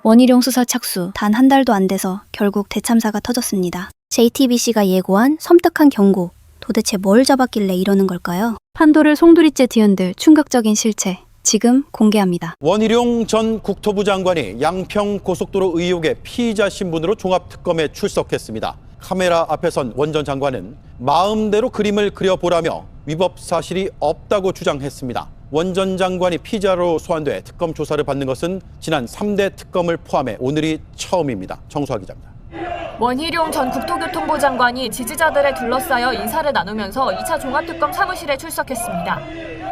원희룡 수사 착수 단 한 달도 안 돼서 결국 대참사가 터졌습니다. JTBC가 예고한 섬뜩한 경고. 도대체 뭘 잡았길래 이러는 걸까요? 판도를 송두리째 뒤흔들 충격적인 실체. 지금 공개합니다. 원희룡 전 국토부 장관이 양평 고속도로 의혹의 피의자 신분으로 종합특검에 출석했습니다. 카메라 앞에 선 원 전 장관은 마음대로 그림을 그려보라며 위법 사실이 없다고 주장했습니다. 원 전 장관이 피의자로 소환돼 특검 조사를 받는 것은 지난 3대 특검을 포함해 오늘이 처음입니다. 정수아 기자입니다. 원희룡 전 국토교통부 장관이 지지자들에 둘러싸여 인사를 나누면서 2차 종합특검 사무실에 출석했습니다.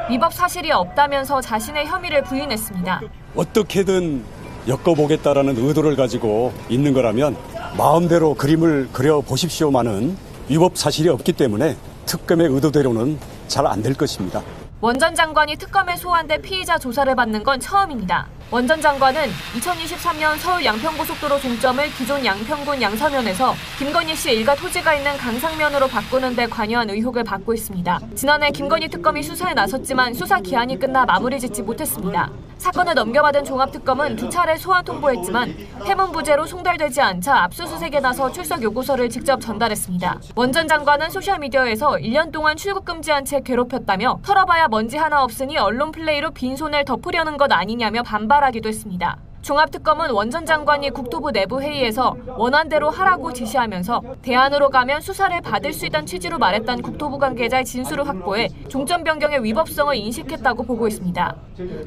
위법 사실이 없다면서 자신의 혐의를 부인했습니다. 어떻게든 엮어보겠다라는 의도를 가지고 있는 거라면 마음대로 그림을 그려보십시오만은 위법 사실이 없기 때문에 특검의 의도대로는 잘 안 될 것입니다. 원 전 장관이 특검에 소환돼 피의자 조사를 받는 건 처음입니다. 원 전 장관은 2023년 서울 양평고속도로 종점을 기존 양평군 양서면에서 김건희 씨 일가 토지가 있는 강상면으로 바꾸는 데 관여한 의혹을 받고 있습니다. 지난해 김건희 특검이 수사에 나섰지만 수사 기한이 끝나 마무리 짓지 못했습니다. 사건을 넘겨받은 종합특검은 2차례 소환 통보했지만 해문부재로 송달되지 않자 압수수색에 나서 출석 요구서를 직접 전달했습니다. 원 전 장관은 소셜미디어에서 1년 동안 출국 금지한 채 괴롭혔다며 털어봐야 먼지 하나 없으니 언론 플레이로 빈손을 덮으려는 것 아니냐며 반발하기도 했습니다. 종합특검은 원 전 장관이 국토부 내부 회의에서 원안대로 하라고 지시하면서 대안으로 가면 수사를 받을 수 있다는 취지로 말했던 국토부 관계자의 진술을 확보해 종점 변경의 위법성을 인식했다고 보고 있습니다.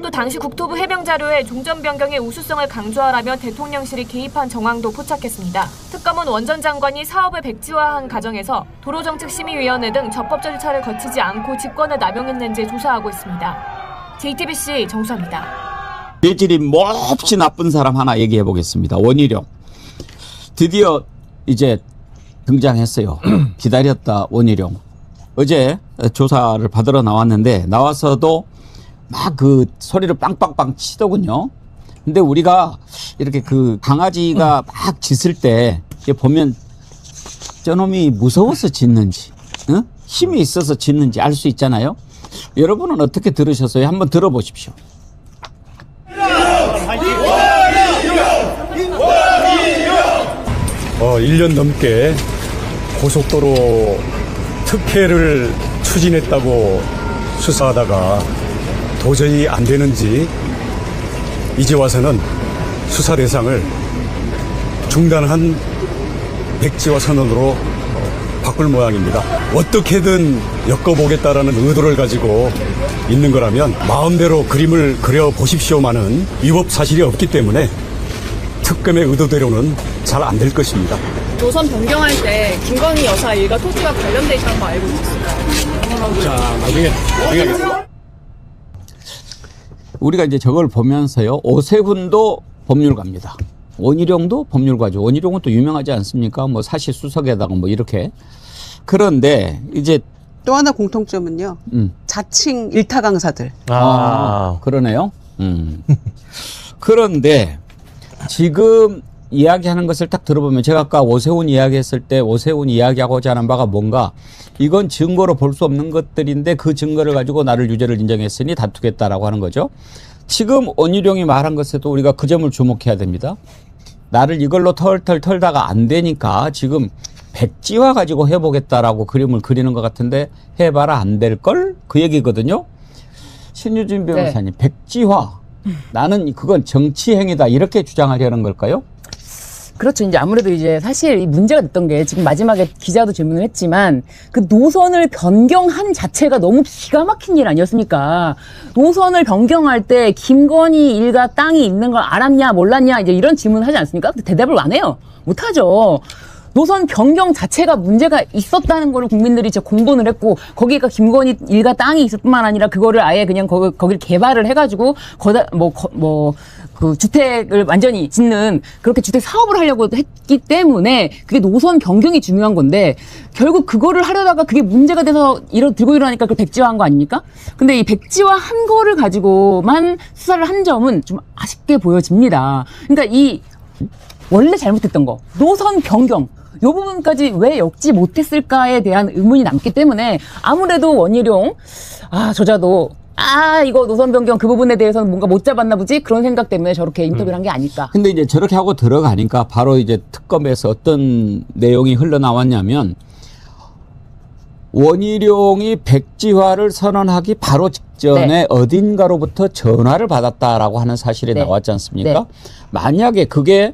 또 당시 국토부 해명 자료에 종점 변경의 우수성을 강조하라며 대통령실이 개입한 정황도 포착했습니다. 특검은 원 전 장관이 사업을 백지화한 과정에서 도로정책심의위원회 등 적법 절차를 거치지 않고 직권을 남용했는지 조사하고 있습니다. JTBC 정수아입니다. 죄질이 몹시 나쁜 사람 하나 얘기해 보겠습니다. 원희룡. 드디어 이제 등장했어요. 기다렸다 원희룡. 어제 조사를 받으러 나왔는데 나와서도 막 그 소리를 빵빵빵 치더군요. 근데 우리가 이렇게 그 강아지가 막 짖을 때 보면 저놈이 무서워서 짖는지 힘이 있어서 짖는지 알 수 있잖아요. 여러분은 어떻게 들으셨어요? 한번 들어보십시오. 1년 넘게 고속도로 특혜를 추진했다고 수사하다가 도저히 안 되는지 이제 와서는 수사 대상을 중단한 백지화 선언으로 바꿀 모양입니다. 어떻게든 엮어보겠다라는 의도를 가지고 있는 거라면 마음대로 그림을 그려보십시오만은 위법 사실이 없기 때문에 특검의 의도대로는 잘 안 될 것입니다. 노선 변경할 때 김건희 여사 일가 토지가 관련돼 있다는 거 알고 있었어요. 자, 나중에 하겠습니다. 우리가 이제 저걸 보면서요. 오세훈도 법률가입니다. 원희룡도 법률가죠. 원희룡은 또 유명하지 않습니까? 뭐 사실수석에다가 뭐 이렇게. 그런데 이제 또 하나 공통점은요. 자칭 일타 강사들. 그러네요. 그런데 지금 이야기하는 것을 딱 들어보면 제가 아까 오세훈 이야기했을 때 오세훈 이야기하고자 하는 바가 뭔가 이건 증거로 볼 수 없는 것들인데 그 증거를 가지고 나를 유죄를 인정했으니 다투겠다라고 하는 거죠. 지금 원희룡이 말한 것에도 우리가 그 점을 주목해야 됩니다. 나를 이걸로 털털 털다가 안 되니까 지금 백지화 가지고 해보겠다라고 그림을 그리는 것 같은데 해봐라 안 될걸? 그 얘기거든요. 신유진 변호사님, 백지화. 나는 그건 정치행위다 이렇게 주장하려는 걸까요? 그렇죠. 이제 아무래도 이제 사실 이 문제가 됐던 게 지금 마지막에 기자도 질문을 했지만 그 노선을 변경한 자체가 너무 기가 막힌 일 아니었습니까? 노선을 변경할 때 김건희 일가 땅이 있는 걸 알았냐 몰랐냐 이제 이런 질문을 하지 않습니까? 근데 대답을 안 해요. 못 하죠. 노선 변경 자체가 문제가 있었다는 거를 국민들이 이제 공분을 했고 거기가 김건희 일가 땅이 있을 뿐만 아니라 그거를 아예 그냥 거기를 개발을 해가지고 거다 그 주택을 완전히 짓는 그렇게 주택 사업을 하려고 했기 때문에 그게 노선 변경이 중요한 건데 결국 그거를 하려다가 그게 문제가 돼서 들고 일어나니까 그 백지화한 거 아닙니까? 근데 이 백지화한 거를 가지고만 수사를 한 점은 좀 아쉽게 보여집니다. 그러니까 이 원래 잘못했던 거 노선 변경 이 부분까지 왜 엮지 못했을까에 대한 의문이 남기 때문에 아무래도 원희룡 저자도 이거 노선 변경 그 부분에 대해서는 뭔가 못 잡았나 보지? 그런 생각 때문에 저렇게 인터뷰를 한 게 아닐까. 근데 이제 저렇게 하고 들어가니까 바로 이제 특검에서 어떤 내용이 흘러나왔냐면 원희룡이 백지화를 선언하기 바로 직전에 네. 어딘가로부터 전화를 받았다라고 하는 사실이 네. 나왔지 않습니까? 네. 만약에 그게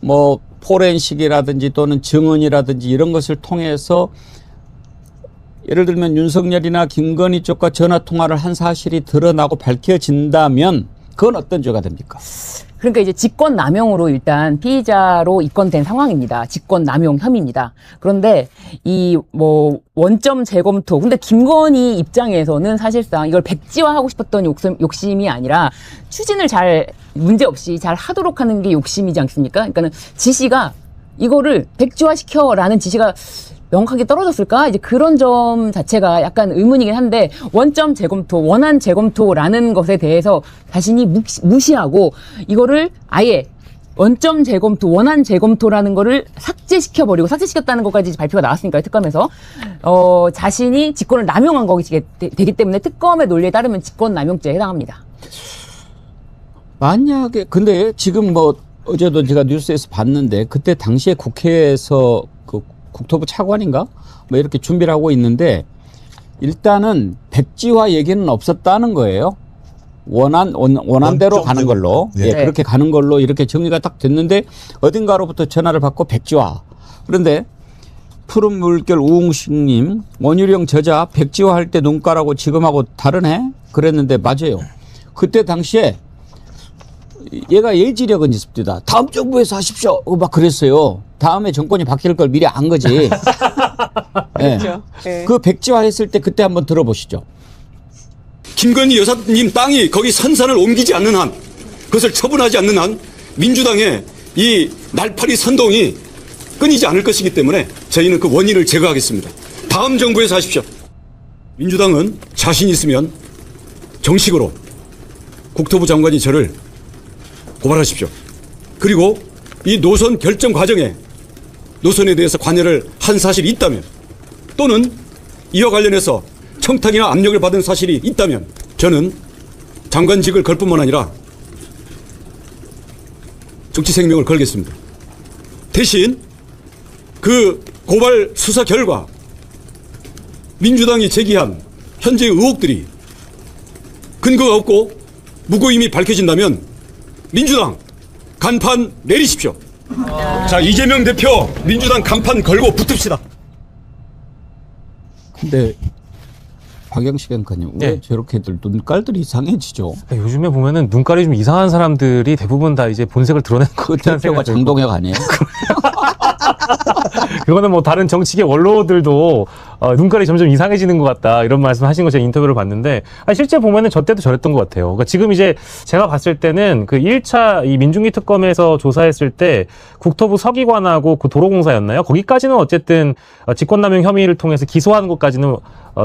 뭐 포렌식이라든지 또는 증언이라든지 이런 것을 통해서 예를 들면 윤석열이나 김건희 쪽과 전화 통화를 한 사실이 드러나고 밝혀진다면 그건 어떤 죄가 됩니까? 그러니까 이제 직권 남용으로 일단 피의자로 입건된 상황입니다. 직권 남용 혐의입니다. 그런데 이 뭐 원점 재검토. 근데 김건희 입장에서는 사실상 이걸 백지화하고 싶었던 욕심이 아니라 추진을 잘 문제 없이 잘 하도록 하는 게 욕심이지 않습니까? 그러니까는 지시가 이거를 백지화시켜라는 지시가 명확하게 떨어졌을까? 이제 그런 점 자체가 약간 의문이긴 한데 원점 재검토, 원안 재검토라는 것에 대해서 자신이 무시하고 이거를 아예 원점 재검토, 원안 재검토라는 거를 삭제시켜버리고 삭제시켰다는 것까지 발표가 나왔으니까요, 특검에서. 자신이 직권을 남용한 것이 되기 때문에 특검의 논리에 따르면 직권남용죄에 해당합니다. 만약에 근데 지금 뭐 어제도 제가 뉴스에서 봤는데 그때 당시에 국회에서 그 국토부 차관인가 뭐 이렇게 준비를 하고 있는데 일단은 백지화 얘기는 없었다는 거예요. 원안대로 가는 걸로 네. 그렇게 가는 걸로 이렇게 정리가 딱 됐는데 어딘가로부터 전화를 받고 백지화. 그런데 푸른 물결 우웅식님 원유령 저자 백지화 할 때 눈가라고 지금하고 다르네 그랬는데 맞아요. 그때 당시에 얘가 예지력은 있습니다. 다음 정부에서 하십시오. 막 그랬어요. 다음에 정권이 바뀔 걸 미리 안 거지. 그렇죠. 네. 그 백지화 했을 때 그때 한번 들어보시죠. 김건희 여사님 땅이 거기 선산을 옮기지 않는 한, 그것을 처분하지 않는 한 민주당의 이 날파리 선동이 끊이지 않을 것이기 때문에 저희는 그 원인을 제거하겠습니다. 다음 정부에서 하십시오. 민주당은 자신 있으면 정식으로 국토부 장관이 저를 고발하십시오. 그리고 이 노선 결정 과정에 노선에 대해서 관여를 한 사실이 있다면 또는 이와 관련해서 청탁이나 압력을 받은 사실이 있다면 저는 장관직을 걸 뿐만 아니라 정치 생명을 걸겠습니다. 대신 그 고발 수사 결과 민주당이 제기한 현재의 의혹들이 근거가 없고 무고임이 밝혀진다면 민주당 간판 내리십시오. 자, 이재명 대표 민주당 간판 걸고 붙읍시다. 근데 박영식 앵커님 왜 저렇게들 눈깔들이 이상해지죠? 요즘에 보면은 눈깔이 좀 이상한 사람들이 대부분 다 이제 본색을 드러내는 것 그 같다는 대표가 생각이 들고. 장동혁 아니에요? 그거는 뭐 다른 정치계 원로들도 눈깔이 점점 이상해지는 것 같다 이런 말씀 하신 거 제가 인터뷰를 봤는데 실제 보면은 저 때도 저랬던 것 같아요. 그러니까 지금 이제 제가 봤을 때는 그 1차 이 민중기 특검에서 조사했을 때 국토부 서기관하고 그 도로공사였나요? 거기까지는 어쨌든 직권남용 혐의를 통해서 기소하는 것까지는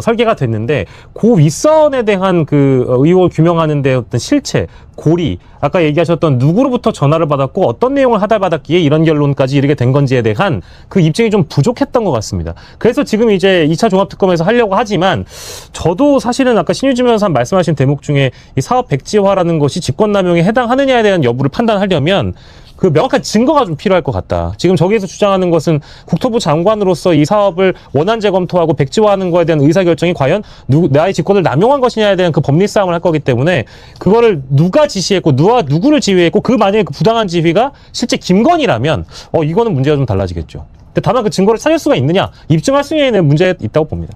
설계가 됐는데 그 윗선에 대한 그 의혹을 규명하는 데 어떤 실체, 고리, 아까 얘기하셨던 누구로부터 전화를 받았고 어떤 내용을 하달받았기에 이런 결론까지 이르게 된 건지에 대한 그 입증이 좀 부족했던 것 같습니다. 그래서 지금 이제 2차 종합특검에서 하려고 하지만 저도 사실은 아까 신유진 변호사 말씀하신 대목 중에 이 사업 백지화라는 것이 직권남용에 해당하느냐에 대한 여부를 판단하려면 그 명확한 증거가 좀 필요할 것 같다. 지금 저기에서 주장하는 것은 국토부 장관으로서 이 사업을 원안 재검토하고 백지화하는 거에 대한 의사결정이 과연 나의 직권을 남용한 것이냐에 대한 그 법리 싸움을 할 거기 때문에 그거를 누가 지시했고 누구를 지휘했고 그 만약에 그 부당한 지휘가 실제 김건희라면 이거는 문제가 좀 달라지겠죠. 근데 다만 그 증거를 찾을 수가 있느냐 입증할 수 있는 문제가 있다고 봅니다.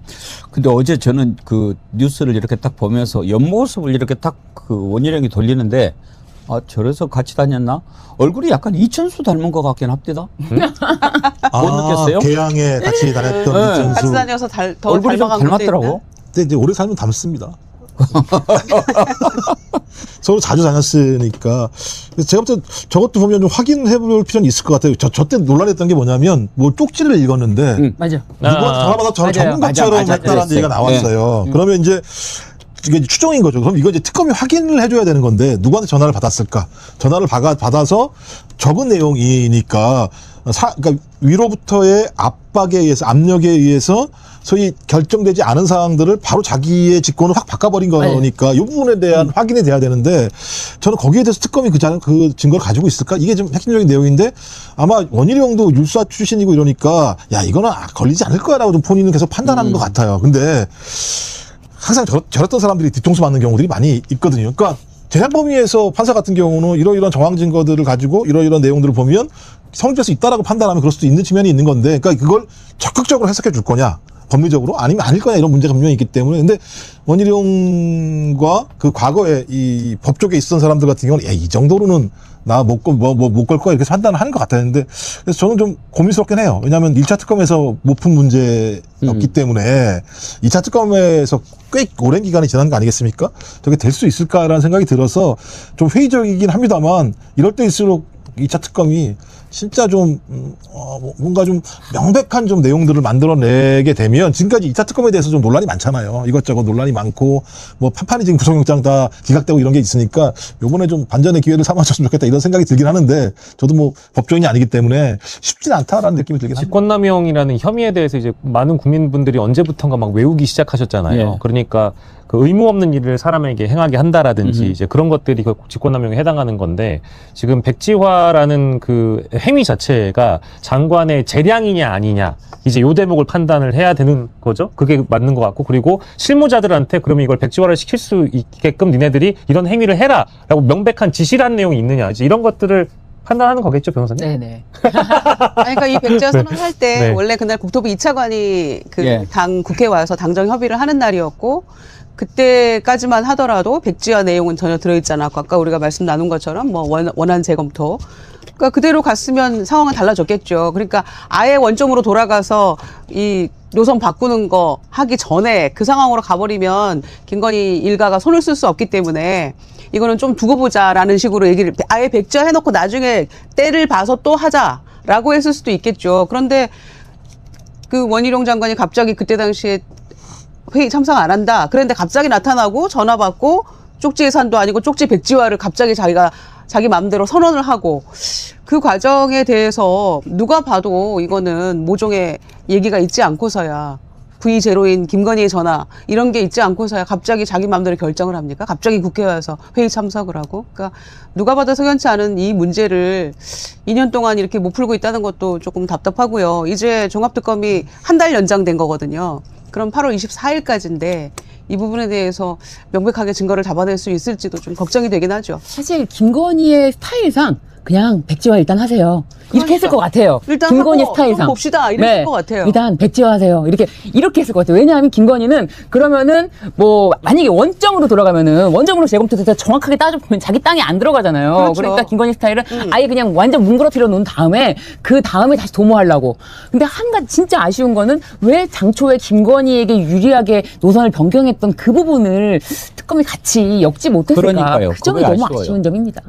근데 어제 저는 그 뉴스를 이렇게 딱 보면서 옆모습을 이렇게 딱 그 원희룡이 돌리는데 저래서 같이 다녔나? 얼굴이 약간 이천수 닮은 것 같긴 합니다. 못 느꼈어요? 개항에 같이 다녔던 네. 이천수. 같이 다녀서 더 얼굴이 좀 닮아간 것도 닮았더라고. 있나? 근데 이제 오래 살면 닮습니다. 서로 자주 다녔으니까. 그래서 제가 볼 때 저것도 보면 좀 확인해 볼 필요는 있을 것 같아요. 저 때 논란했던 게 뭐냐면, 뭐 쪽지를 읽었는데, 맞아. 누구한테 전화받아 맞아요. 전문가처럼 맞아. 했다라는 얘기가 나왔어요. 그러면 이제 이게 추정인 거죠. 그럼 이거 이제 특검이 확인을 해줘야 되는 건데 누구한테 전화를 받았을까? 전화를 받아서 적은 내용이니까 그러니까 위로부터의 압박에 의해서 압력에 의해서 소위 결정되지 않은 사항들을 바로 자기의 직권을 확 바꿔버린 거니까 이 부분에 대한 확인이 돼야 되는데 저는 거기에 대해서 특검이 그 증거를 가지고 있을까? 이게 좀 핵심적인 내용인데 아마 원희룡도 율사 출신이고 이러니까 야 이거는 걸리지 않을 거야라고 좀 본인은 계속 판단하는 것 같아요. 근데 항상 저랬던 사람들이 뒤통수 맞는 경우들이 많이 있거든요. 그러니까 재산범위에서 판사 같은 경우는 이러이러한 정황 증거들을 가지고 이러이러한 내용들을 보면 성립될 수 있다라고 판단하면 그럴 수도 있는 측면이 있는 건데 그러니까 그걸 적극적으로 해석해 줄 거냐 법리적으로 아니면 아닐 거냐 이런 문제가 분명히 있기 때문에 근데 원희룡과 그 과거에 이 법조계에 있었던 사람들 같은 경우는 야, 이 정도로는 나 못 걸 거야 이렇게 판단을 하는 것 같았는데 그래서 저는 좀 고민스럽긴 해요. 왜냐하면 1차 특검에서 못 푼 문제였기 때문에 2차 특검에서 꽤 오랜 기간이 지난 거 아니겠습니까? 저게 될 수 있을까라는 생각이 들어서 좀 회의적이긴 합니다만 이럴 때일수록 2차 특검이 진짜 좀 뭔가 좀 명백한 좀 내용들을 만들어내게 되면 지금까지 2차 특검에 대해서 좀 논란이 많잖아요. 이것저것 논란이 많고 뭐 판판이 지금 구속영장 다 기각되고 이런 게 있으니까 요번에 좀 반전의 기회를 삼아줬으면 좋겠다 이런 생각이 들긴 하는데 저도 뭐 법조인이 아니기 때문에 쉽진 않다라는 느낌이 들긴 합니다. 직권남용이라는 혐의에 대해서 이제 많은 국민분들이 언제부턴가 막 외우기 시작하셨잖아요. 예. 그러니까 그 의무 없는 일을 사람에게 행하게 한다라든지 이제 그런 것들이 그 직권남용에 해당하는 건데 지금 백지화라는 그 행위 자체가 장관의 재량이냐 아니냐 이제 요 대목을 판단을 해야 되는 거죠. 그게 맞는 것 같고 그리고 실무자들한테 그러면 이걸 백지화를 시킬 수 있게끔 니네들이 이런 행위를 해라라고 명백한 지시라는 내용이 있느냐 이제 이런 것들을 판단하는 거겠죠, 변호사님? 네네. 그러니까 이 백지화 선언할 때 네. 원래 그날 국토부 2차관이 그 예. 당 국회에 와서 당정 협의를 하는 날이었고 그때까지만 하더라도 백지화 내용은 전혀 들어있지 않았고 아까 우리가 말씀 나눈 것처럼 뭐 원안 재검토 그러니까 그대로 갔으면 상황은 달라졌겠죠. 그러니까 아예 원점으로 돌아가서 이 노선 바꾸는 거 하기 전에 그 상황으로 가버리면 김건희 일가가 손을 쓸 수 없기 때문에 이거는 좀 두고 보자라는 식으로 얘기를 아예 백지화 해놓고 나중에 때를 봐서 또 하자라고 했을 수도 있겠죠. 그런데 그 원희룡 장관이 갑자기 그때 당시에 회의 참석 안 한다. 그런데 갑자기 나타나고 전화 받고 쪽지 예산도 아니고 쪽지 백지화를 갑자기 자기 마음대로 선언을 하고 그 과정에 대해서 누가 봐도 이거는 모종의 얘기가 있지 않고서야 V0인 김건희의 전화 이런 게 있지 않고서야 갑자기 자기 마음대로 결정을 합니까? 갑자기 국회에 와서 회의 참석을 하고 그러니까 누가 봐도 석연치 않은 이 문제를 2년 동안 이렇게 못 풀고 있다는 것도 조금 답답하고요. 이제 종합특검이 한 달 연장된 거거든요. 그럼 8월 24일까지인데 이 부분에 대해서 명백하게 증거를 잡아낼 수 있을지도 좀 걱정이 되긴 하죠. 사실 김건희의 스타일상 그냥 백지화 일단 하세요. 이렇게 했을 것 같아요. 일단 김건희 하고 스타일상. 좀 봅시다. 이랬을 것 같아요. 일단 백지화 하세요. 이렇게 했을 것 같아요. 왜냐하면 김건희는 그러면은 뭐 만약에 원점으로 돌아가면은 원점으로 재검토돼서 정확하게 따져보면 자기 땅에 안 들어가잖아요. 그렇죠. 그러니까 김건희 스타일은 아예 그냥 완전 뭉그러뜨려 놓은 다음에 그 다음에 다시 도모하려고. 근데 한 가지 진짜 아쉬운 거는 왜 장초에 김건희에게 유리하게 노선을 변경했던 그 부분을 특검이 같이 엮지 못했을까. 그러니까요. 그 점이 그게 너무 아쉬워요. 아쉬운 점입니다.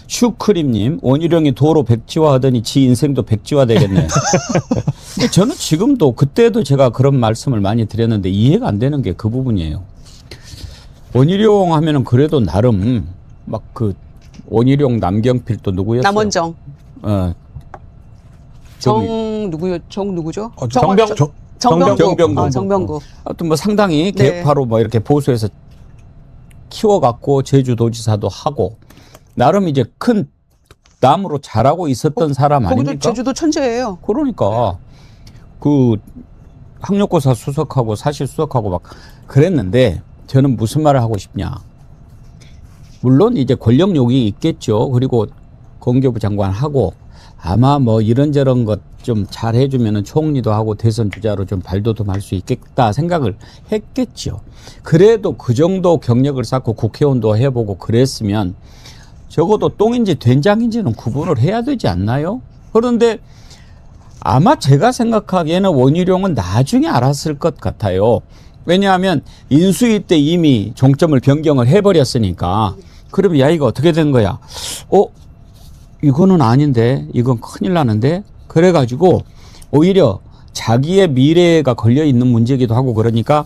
슈크림님, 원희룡이 도로 백지화하더니 지 인생도 백지화 되겠네. 근데 저는 지금도 그때도 제가 그런 말씀을 많이 드렸는데 이해가 안 되는 게 그 부분이에요. 원희룡 하면은 그래도 나름 막 그 원희룡 남경필 또 누구였어요? 남원정. 저기 정 누구죠? 정병국. 정병국. 하여튼 뭐 상당히 네. 개파로 뭐 이렇게 보수해서 키워갖고 제주도지사도 하고 나름 이제 큰 남으로 잘하고 있었던 사람 아닙니까? 거기도 제주도 천재예요. 그러니까 그 학력고사 수석하고 사실 수석하고 막 그랬는데 저는 무슨 말을 하고 싶냐. 물론 이제 권력욕이 있겠죠. 그리고 공교부 장관 하고 아마 뭐 이런저런 것 좀 잘 해주면은 총리도 하고 대선 주자로 좀 발돋움할 수 있겠다 생각을 했겠죠. 그래도 그 정도 경력을 쌓고 국회의원도 해보고 그랬으면 적어도 똥인지 된장인지는 구분을 해야 되지 않나요? 그런데 아마 제가 생각하기에는 원희룡은 나중에 알았을 것 같아요. 왜냐하면 인수위 때 이미 종점을 변경을 해버렸으니까 그러면 야 이거 어떻게 된 거야? 이거는 아닌데 이건 큰일 나는데 그래가지고 오히려 자기의 미래가 걸려있는 문제이기도 하고 그러니까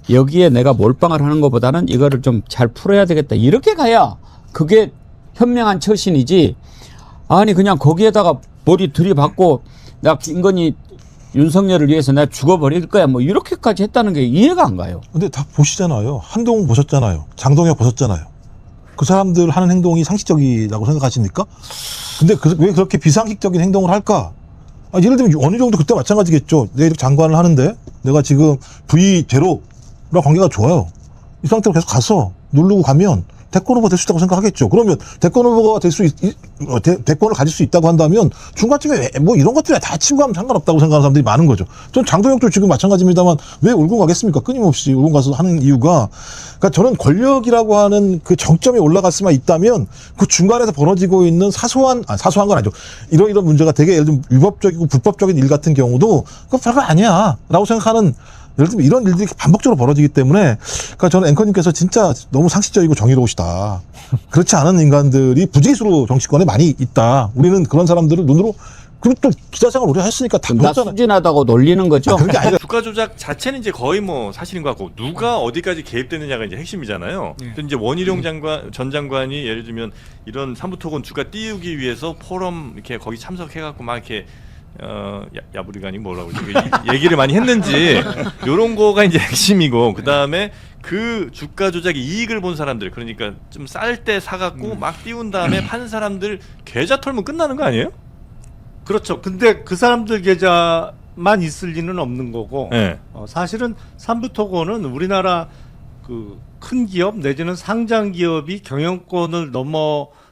여기에 내가 몰빵을 하는 것보다는 이거를 좀 잘 풀어야 되겠다. 이렇게 가야 그게 현명한 처신이지. 아니 그냥 거기에다가 머리 들이받고 나 김건희 윤석열을 위해서 내가 죽어버릴 거야 뭐 이렇게까지 했다는 게 이해가 안 가요. 근데 다 보시잖아요. 한동훈 보셨잖아요. 장동혁 보셨잖아요. 그 사람들 하는 행동이 상식적이라고 생각하십니까? 근데 왜 그렇게 비상식적인 행동을 할까? 예를 들면 어느 정도 그때 마찬가지겠죠. 내가 이렇게 장관을 하는데 내가 지금 V0랑 관계가 좋아요. 이 상태로 계속 가서 누르고 가면 대권 후보 될 수 있다고 생각하겠죠. 그러면 대권 후보가 대권을 가질 수 있다고 한다면 중간쯤에 뭐 이런 것들에 다 치고 가면 상관없다고 생각하는 사람들이 많은 거죠. 전 장동혁도 지금 마찬가지입니다만 왜 울고 가겠습니까? 끊임없이 울고 가서 하는 이유가, 그러니까 저는 권력이라고 하는 그 정점에 올라갈 수만 있다면 그 중간에서 벌어지고 있는 사소한 건 아니죠. 이런 문제가 되게 예를 들면 위법적이고 불법적인 일 같은 경우도 그거 별거 아니야 라고 생각하는, 예를 들면 이런 일들이 반복적으로 벌어지기 때문에, 그러니까 저는 앵커님께서 진짜 너무 상식적이고 정의로우시다. 그렇지 않은 인간들이 부지기수로 정치권에 많이 있다. 우리는 그런 사람들을 눈으로, 그리고 또 기자생활 오래 했으니까 다 나 보잖아요. 수진하다고 놀리는 거죠. 그런 게 아니라 주가 조작 자체는 이제 거의 뭐 사실인 것 같고 누가 어디까지 개입되느냐가 이제 핵심이잖아요. 또 이제 원희룡 전 장관이 예를 들면 이런 삼부토건 주가 띄우기 위해서 포럼 이렇게 거기 참석해갖고 막 이렇게 야부리가니 뭐라고 얘기를 많이 했는지 요런 거가 이제 핵심이고, 그 다음에 그 주가 조작의 이익을 본 사람들, 그러니까 좀 쌀 때 사갖고 막 띄운 다음에 판 사람들 계좌 털면 끝나는 거 아니에요? 그렇죠. 근데 그 사람들 계좌만 있을 리는 없는 거고, 네. 사실은 삼부토건은 우리나라 그 큰 기업 내지는 상장 기업이 경영권을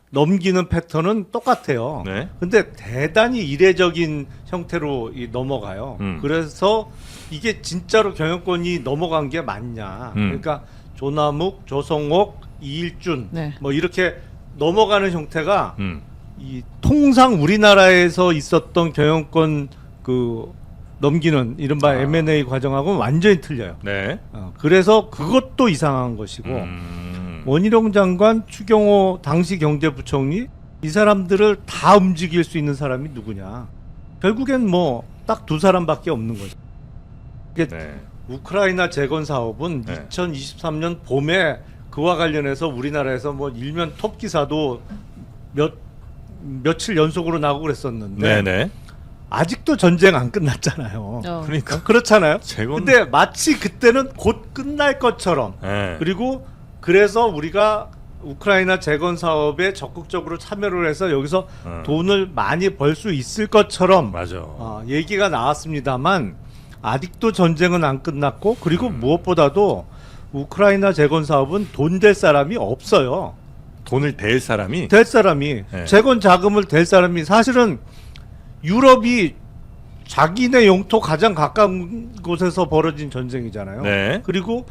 넘기는 패턴은 똑같아요. 네. 근데 대단히 이례적인 형태로 넘어가요. 그래서 이게 진짜로 경영권이 넘어간 게 맞냐. 그러니까 조남욱, 조성옥, 이일준 네. 뭐 이렇게 넘어가는 형태가 이 통상 우리나라에서 있었던 경영권 그 넘기는 이른바 M&A 과정하고는 완전히 틀려요. 네. 그래서 그것도 이상한 것이고, 원희룡 장관, 추경호 당시 경제부총리, 이 사람들을 다 움직일 수 있는 사람이 누구냐? 결국엔 뭐 딱 두 사람밖에 없는 거죠. 이게 네. 우크라이나 재건 사업은 네. 2023년 봄에 그와 관련해서 우리나라에서 뭐 일면 톱 기사도 며칠 연속으로 나고 그랬었는데, 네네. 아직도 전쟁 안 끝났잖아요. 그러니까 그렇잖아요. 재건... 근데 마치 그때는 곧 끝날 것처럼, 네. 그리고 그래서 우리가 우크라이나 재건 사업에 적극적으로 참여를 해서 여기서 돈을 많이 벌 수 있을 것처럼 맞아. 얘기가 나왔습니다만 아직도 전쟁은 안 끝났고, 그리고 무엇보다도 우크라이나 재건 사업은 돈 될 사람이 없어요. 돈을 댈 사람이? 댈 사람이. 네. 재건 자금을 댈 사람이. 사실은 유럽이 자기네 영토 가장 가까운 곳에서 벌어진 전쟁이잖아요. 네. 그리고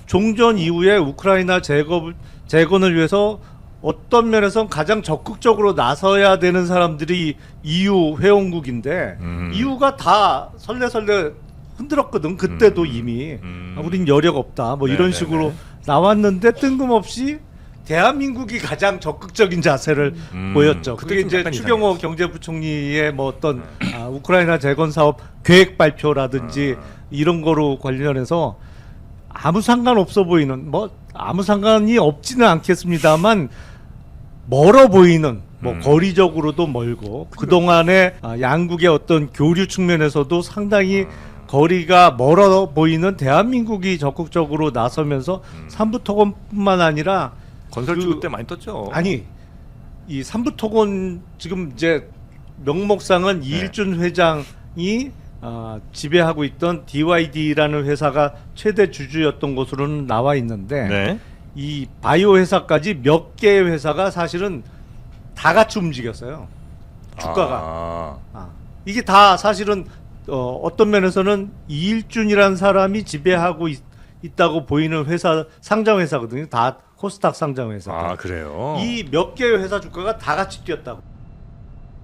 종전 이후에 우크라이나 재건을 위해서 어떤 면에선 가장 적극적으로 나서야 되는 사람들이 EU 회원국인데 EU가 다 설레설레 흔들었거든. 그때도 이미 우린 여력 없다 뭐 이런 식으로 나왔는데 뜬금없이 대한민국이 가장 적극적인 자세를 보였죠. 그게 이제 추경호 경제부총리의 뭐 어떤 우크라이나 재건 사업 계획 발표라든지 이런 거로 관련해서 아무 상관 없어 보이는, 뭐 아무 상관이 없지는 않겠습니다만 멀어 보이는, 뭐 거리적으로도 멀고 그동안의 양국의 어떤 교류 측면에서도 상당히 거리가 멀어 보이는 대한민국이 적극적으로 나서면서 삼부토건뿐만 아니라 건설주 그때 많이 떴죠. 아니, 이 삼부토건 지금 이제 명목상은 이일준 회장이 지배하고 있던 DYD라는 회사가 최대 주주였던 것으로는 나와 있는데, 네. 이 바이오 회사까지 몇 개의 회사가 사실은 다 같이 움직였어요. 주가가. 이게 다 사실은 어떤 면에서는 이일준이라는 사람이 지배하고 있다고 보이는 회사, 상장 회사거든요. 다 코스닥 상장 회사. 그래요? 이 몇 개의 회사 주가가 다 같이 뛰었다고.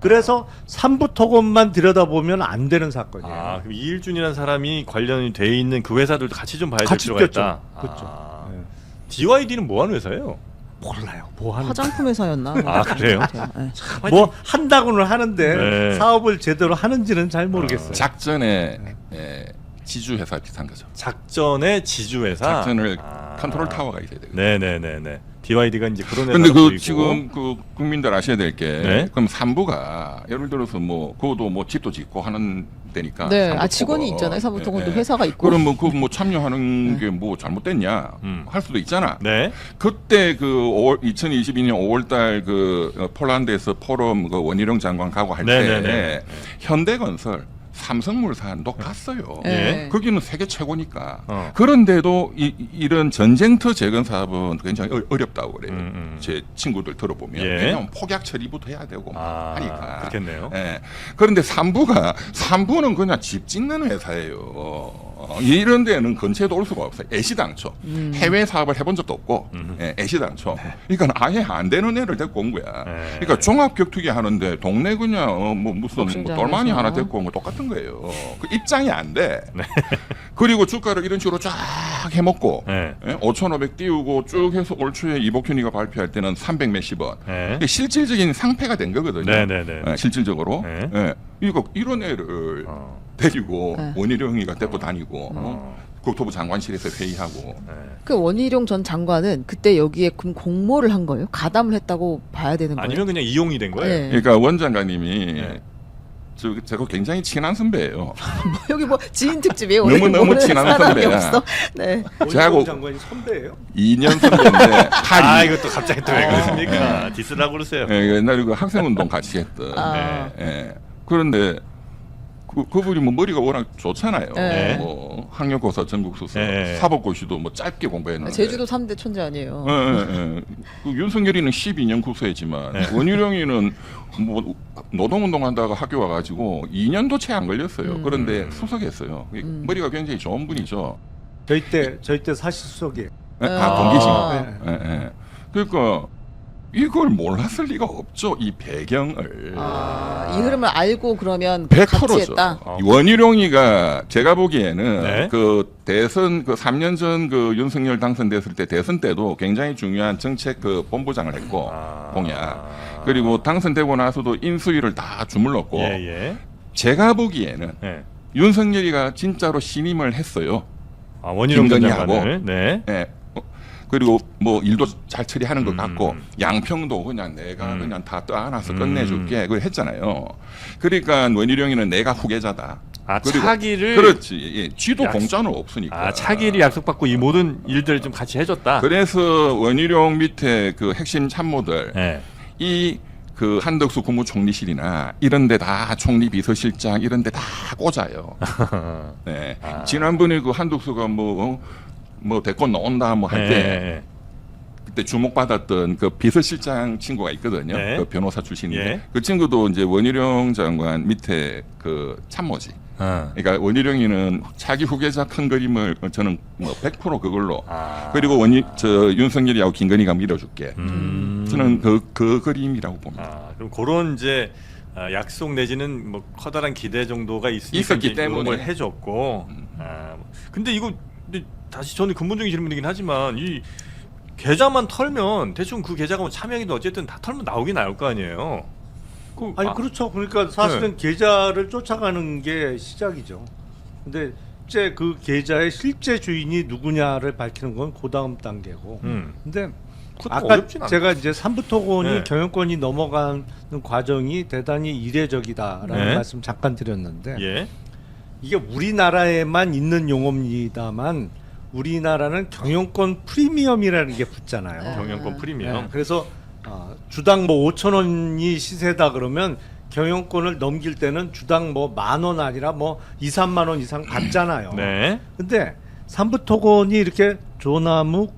그래서 삼부토건만 들여다보면 안 되는 사건이에요. 그럼 이일준이라는 사람이 관련이 돼 있는 그 회사들도 같이 좀 봐야 될 같이 필요가 있다. 그렇죠. DYD는 뭐 하는 회사예요? 몰라요. 뭐 하는 화장품 회사였나? 그래요? 네. 뭐 한다고는 하는데 네. 사업을 제대로 하는지는 잘 모르겠어요. 작전에 지주회사 비슷한 거죠. 작전의 지주회사. 작전을 컨트롤 타워가 있어야 돼요. 네네네네. BYD가 이제 그런 회사로 근데 보이고. 지금 국민들 아셔야 될 게 네? 그럼 산부가 예를 들어서 뭐 그것도 뭐 집도 짓고 하는 데니까. 네, 산부토건. 직원이 있잖아요. 사무통은도 예, 회사가 있고. 그럼 뭐 그 뭐 참여하는 게 뭐 잘못됐냐 할 수도 있잖아. 네. 그때 그 2022년 5월달 그 폴란드에서 포럼 그 원희룡 장관 가고 할 때 네네네. 현대건설 삼성물산도 갔어요. 네. 거기는 세계 최고니까. 그런데도 이런 전쟁터 재건 사업은 굉장히 어렵다고 그래요. 제 친구들 들어보면. 예. 왜냐하면 폭약 처리부터 해야 되고 하니까. 그렇겠네요. 예. 그런데 삼부는 그냥 집 짓는 회사예요. 이런 데는 근처에도 올 수가 없어요. 애시당초. 해외 사업을 해본 적도 없고, 예, 애시당초. 그러니까 아예 안 되는 애를 데리고 온 거야. 그러니까 종합격투기 하는데 동네 그냥 뭐 무슨 뭐 돌만이 하나 데리고 온 거 똑같은 거예요. 그 입장이 안 돼. 그리고 주가를 이런 식으로 쫙 해먹고, 예, 5,500 띄우고 쭉 해서 올 초에 이복현이가 발표할 때는 300 몇십 원. 실질적인 상패가 된 거거든요. 네네네. 예, 실질적으로. 예. 이거 이런 애를 데리고 원희룡이가 데리고 다니고 국토부 장관실에서 회의하고. 그 원희룡 전 장관은 그때 여기에 그럼 공모를 한 거예요? 가담을 했다고 봐야 되는 거예요? 아니면 그냥 이용이 된 거예요? 네. 그러니까 원 장관님이 제가 굉장히 친한 선배예요. 여기 뭐 지인 특집이에요? 너무 친한 선배야. 없어? 네. 저하고 장관이 선배예요? 2년 선배인데 이것도 갑자기 또 왜 그러십니까? 디스라고 그러세요. 예, 옛날에 그 학생운동 같이 했던. 예. 그런데 그분이 뭐 머리가 워낙 좋잖아요. 네. 뭐 학력고사, 전국수사, 네. 사법고시도 뭐 짧게 공부했는데. 제주도 3대 천재 아니에요? 예. 그 윤석열이는 12년 구수했지만 원희룡이는 뭐 노동운동한다가 학교 와가지고 2년도 채 안 걸렸어요. 그런데 수석했어요. 머리가 굉장히 좋은 분이죠. 저희 때 사실수석이에요. 동기신. 예. 그러니까 이걸 몰랐을 리가 없죠. 이 배경을. 이 흐름을 알고 그러면 100%죠. 같이 했다. 원희룡이가 제가 보기에는 네. 그 대선 그 3년 전 그 윤석열 당선됐을 때 대선 때도 굉장히 중요한 정책 그 본부장을 했고 공약. 그리고 당선되고 나서도 인수위를 다 주물렀고. 제가 보기에는 윤석열이가 진짜로 신임을 했어요. 원희룡 전 김건희하고. 장관을. 네. 그리고 뭐 일도 잘 처리하는 것 같고 양평도 그냥 내가 그냥 다 떠안아서 끝내줄게 그걸 했잖아요. 그러니까 원희룡이는 내가 후계자다. 그리고 차기를 그렇지. 쥐도 공짜는 없으니까. 차기를 약속받고 이 모든 일들을 좀 같이 해줬다. 그래서 원희룡 밑에 그 핵심 참모들 이 그 한덕수 국무총리실이나 이런 데 다 총리 비서실장 이런 데 다 꽂아요. 네. 지난번에 그 한덕수가 뭐 대권 나온다 뭐 할 때 그때 주목받았던 그 비서실장 친구가 있거든요. 그 변호사 출신인데 그 친구도 이제 원희룡 장관 밑에 그 참모지. 그러니까 원희룡이는 차기 후계자 큰 그림을 저는 뭐 100% 그걸로 그리고 윤석열이하고 김건희가 밀어줄게. 저는 그 그림이라고 봅니다. 그럼 그런 이제 약속 내지는 뭐 커다란 기대 정도가 있었기 때문에 걸 해줬고. 근데 이거 다시 저는 근본적인 질문이긴 하지만 이 계좌만 털면 대충 그 계좌가 뭐 차명이든 어쨌든 다 털면 나오긴 나올 거 아니에요. 그렇죠. 그러니까 사실은 계좌를 쫓아가는 게 시작이죠. 근데 실제 그 계좌의 실제 주인이 누구냐를 밝히는 건 그 다음 단계고. 근데 아까 제가 이제 삼부토건이 경영권이 넘어가는 과정이 대단히 이례적이다라는 말씀 잠깐 드렸는데 이게 우리나라에만 있는 용어입니다만 우리나라는 경영권 프리미엄이라는 게 붙잖아요. 경영권 프리미엄. 그래서 주당 뭐 5,000원이 시세다 그러면 경영권을 넘길 때는 주당 뭐 10,000원 아니라 뭐 2, 3만 원 이상 받잖아요. 근데 삼부토건이 이렇게 조남욱,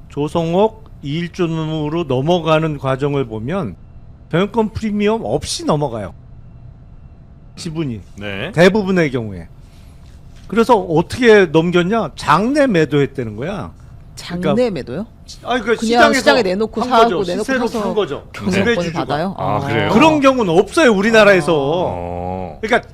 조성옥, 이일준으로 넘어가는 과정을 보면 경영권 프리미엄 없이 넘어가요. 지분이. 대부분의 경우에. 그래서 어떻게 넘겼냐? 장내 매도했다는 거야. 장내 매도요? 그러니까 그냥 시장에 내놓고 사고 내놓고 시세로 산 거죠. 경영권을 받아요? 그래요? 그런 경우는 없어요 우리나라에서. 그러니까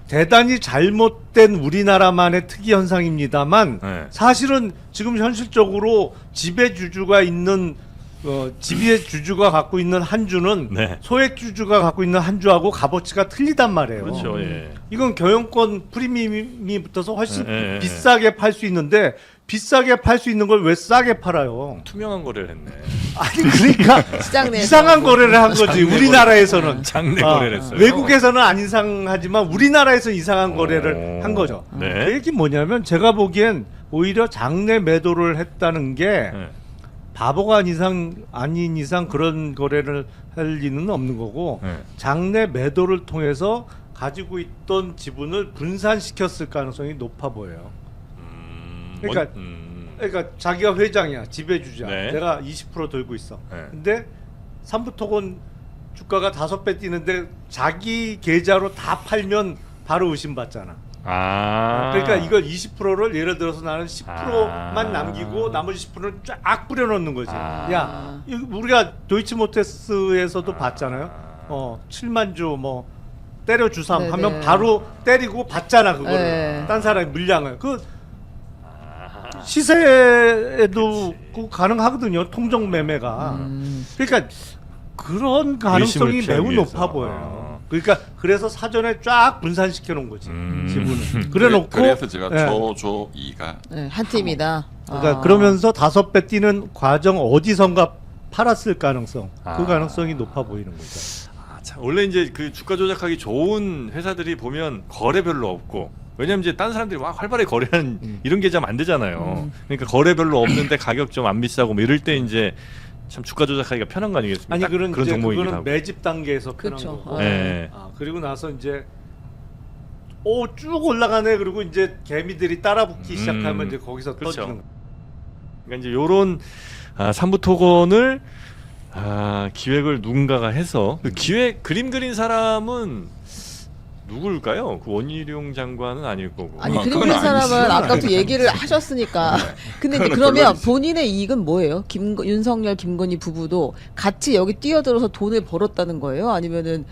대단히 잘못된 우리나라만의 특이 현상입니다만 사실은 지금 현실적으로 지배주주가 있는 지배 주주가 갖고 있는 한 주는 네. 소액 주주가 갖고 있는 한 주하고 값어치가 틀리단 말이에요. 그렇죠. 예. 이건 경영권 프리미엄이 붙어서 훨씬 예. 비싸게 팔 수 있는데 비싸게 팔 수 있는 걸 왜 싸게 팔아요? 투명한 거래를 했네. 아니 그러니까 시장 내에서 이상한 거래를 한 거지. 우리나라에서는 장내 거래를 했어요. 외국에서는 안 이상하지만 우리나라에서 이상한 거래를 한 거죠. 네. 그 얘기 뭐냐면 제가 보기엔 오히려 장내 매도를 했다는 게 네. 바보가 아닌 이상 그런 거래를 할 리는 없는 거고 네. 장내 매도를 통해서 가지고 있던 지분을 분산시켰을 가능성이 높아 보여요. 그러니까 자기가 회장이야, 지배주자. 네. 내가 20% 들고 있어. 네. 근데 삼부토건 주가가 5배 뛰는데 자기 계좌로 다 팔면 바로 의심받잖아. 그러니까 이걸 20%를 예를 들어서 나는 10%만 남기고 나머지 10%를 쫙 뿌려놓는 거지. 야, 이거 우리가 도이치모터스에서도 봤잖아요. 7만 주 뭐 때려 주삼 네네. 하면 바로 때리고 받잖아 그거를. 네. 딴 사람이 물량을 그 시세에도 그 가능하거든요. 통정 매매가. 그러니까 그런 가능성이 의심을 매우 피하기 높아 위해서. 보여요. 그러니까 그래서 사전에 쫙 분산시켜 놓은 거지 지분을. 그래놓고 그래서 제가 예. 조조이가 네, 한 팀이다. 그러니까 그러면서 5배 뛰는 과정 어디선가 팔았을 가능성, 그 가능성이 높아 보이는 거죠. 참, 원래 이제 그 주가 조작하기 좋은 회사들이 보면 거래 별로 없고, 왜냐면 이제 딴 사람들이 막 활발하게 거래하는 이런 계좌 안 되잖아요. 그러니까 거래 별로 없는데 가격 좀 안 비싸고 뭐 이럴 때 이제 참 주가 조작하기가 편한 거 아니겠습니까? 아니 그런 이제 종목이기도 그거는 하고. 매집 단계에서 편한 그쵸. 거고. 네. 그리고 나서 이제 쭉 올라가네. 그리고 이제 개미들이 따라붙기 시작하면 이제 거기서 그렇죠. 터지는 거. 그러니까 이제 요런 삼부 토건을 기획을 누군가가 해서 그 기획 그림 그린 사람은 누굴까요? 그 원희룡 장관은 아닐 거고. 아니 그림 그린 사람은 아까부터 얘기를 하셨으니까. 근데 이제 그러면 본인의 이익은 뭐예요? 윤석열, 김건희 부부도 같이 여기 뛰어들어서 돈을 벌었다는 거예요? 아니면은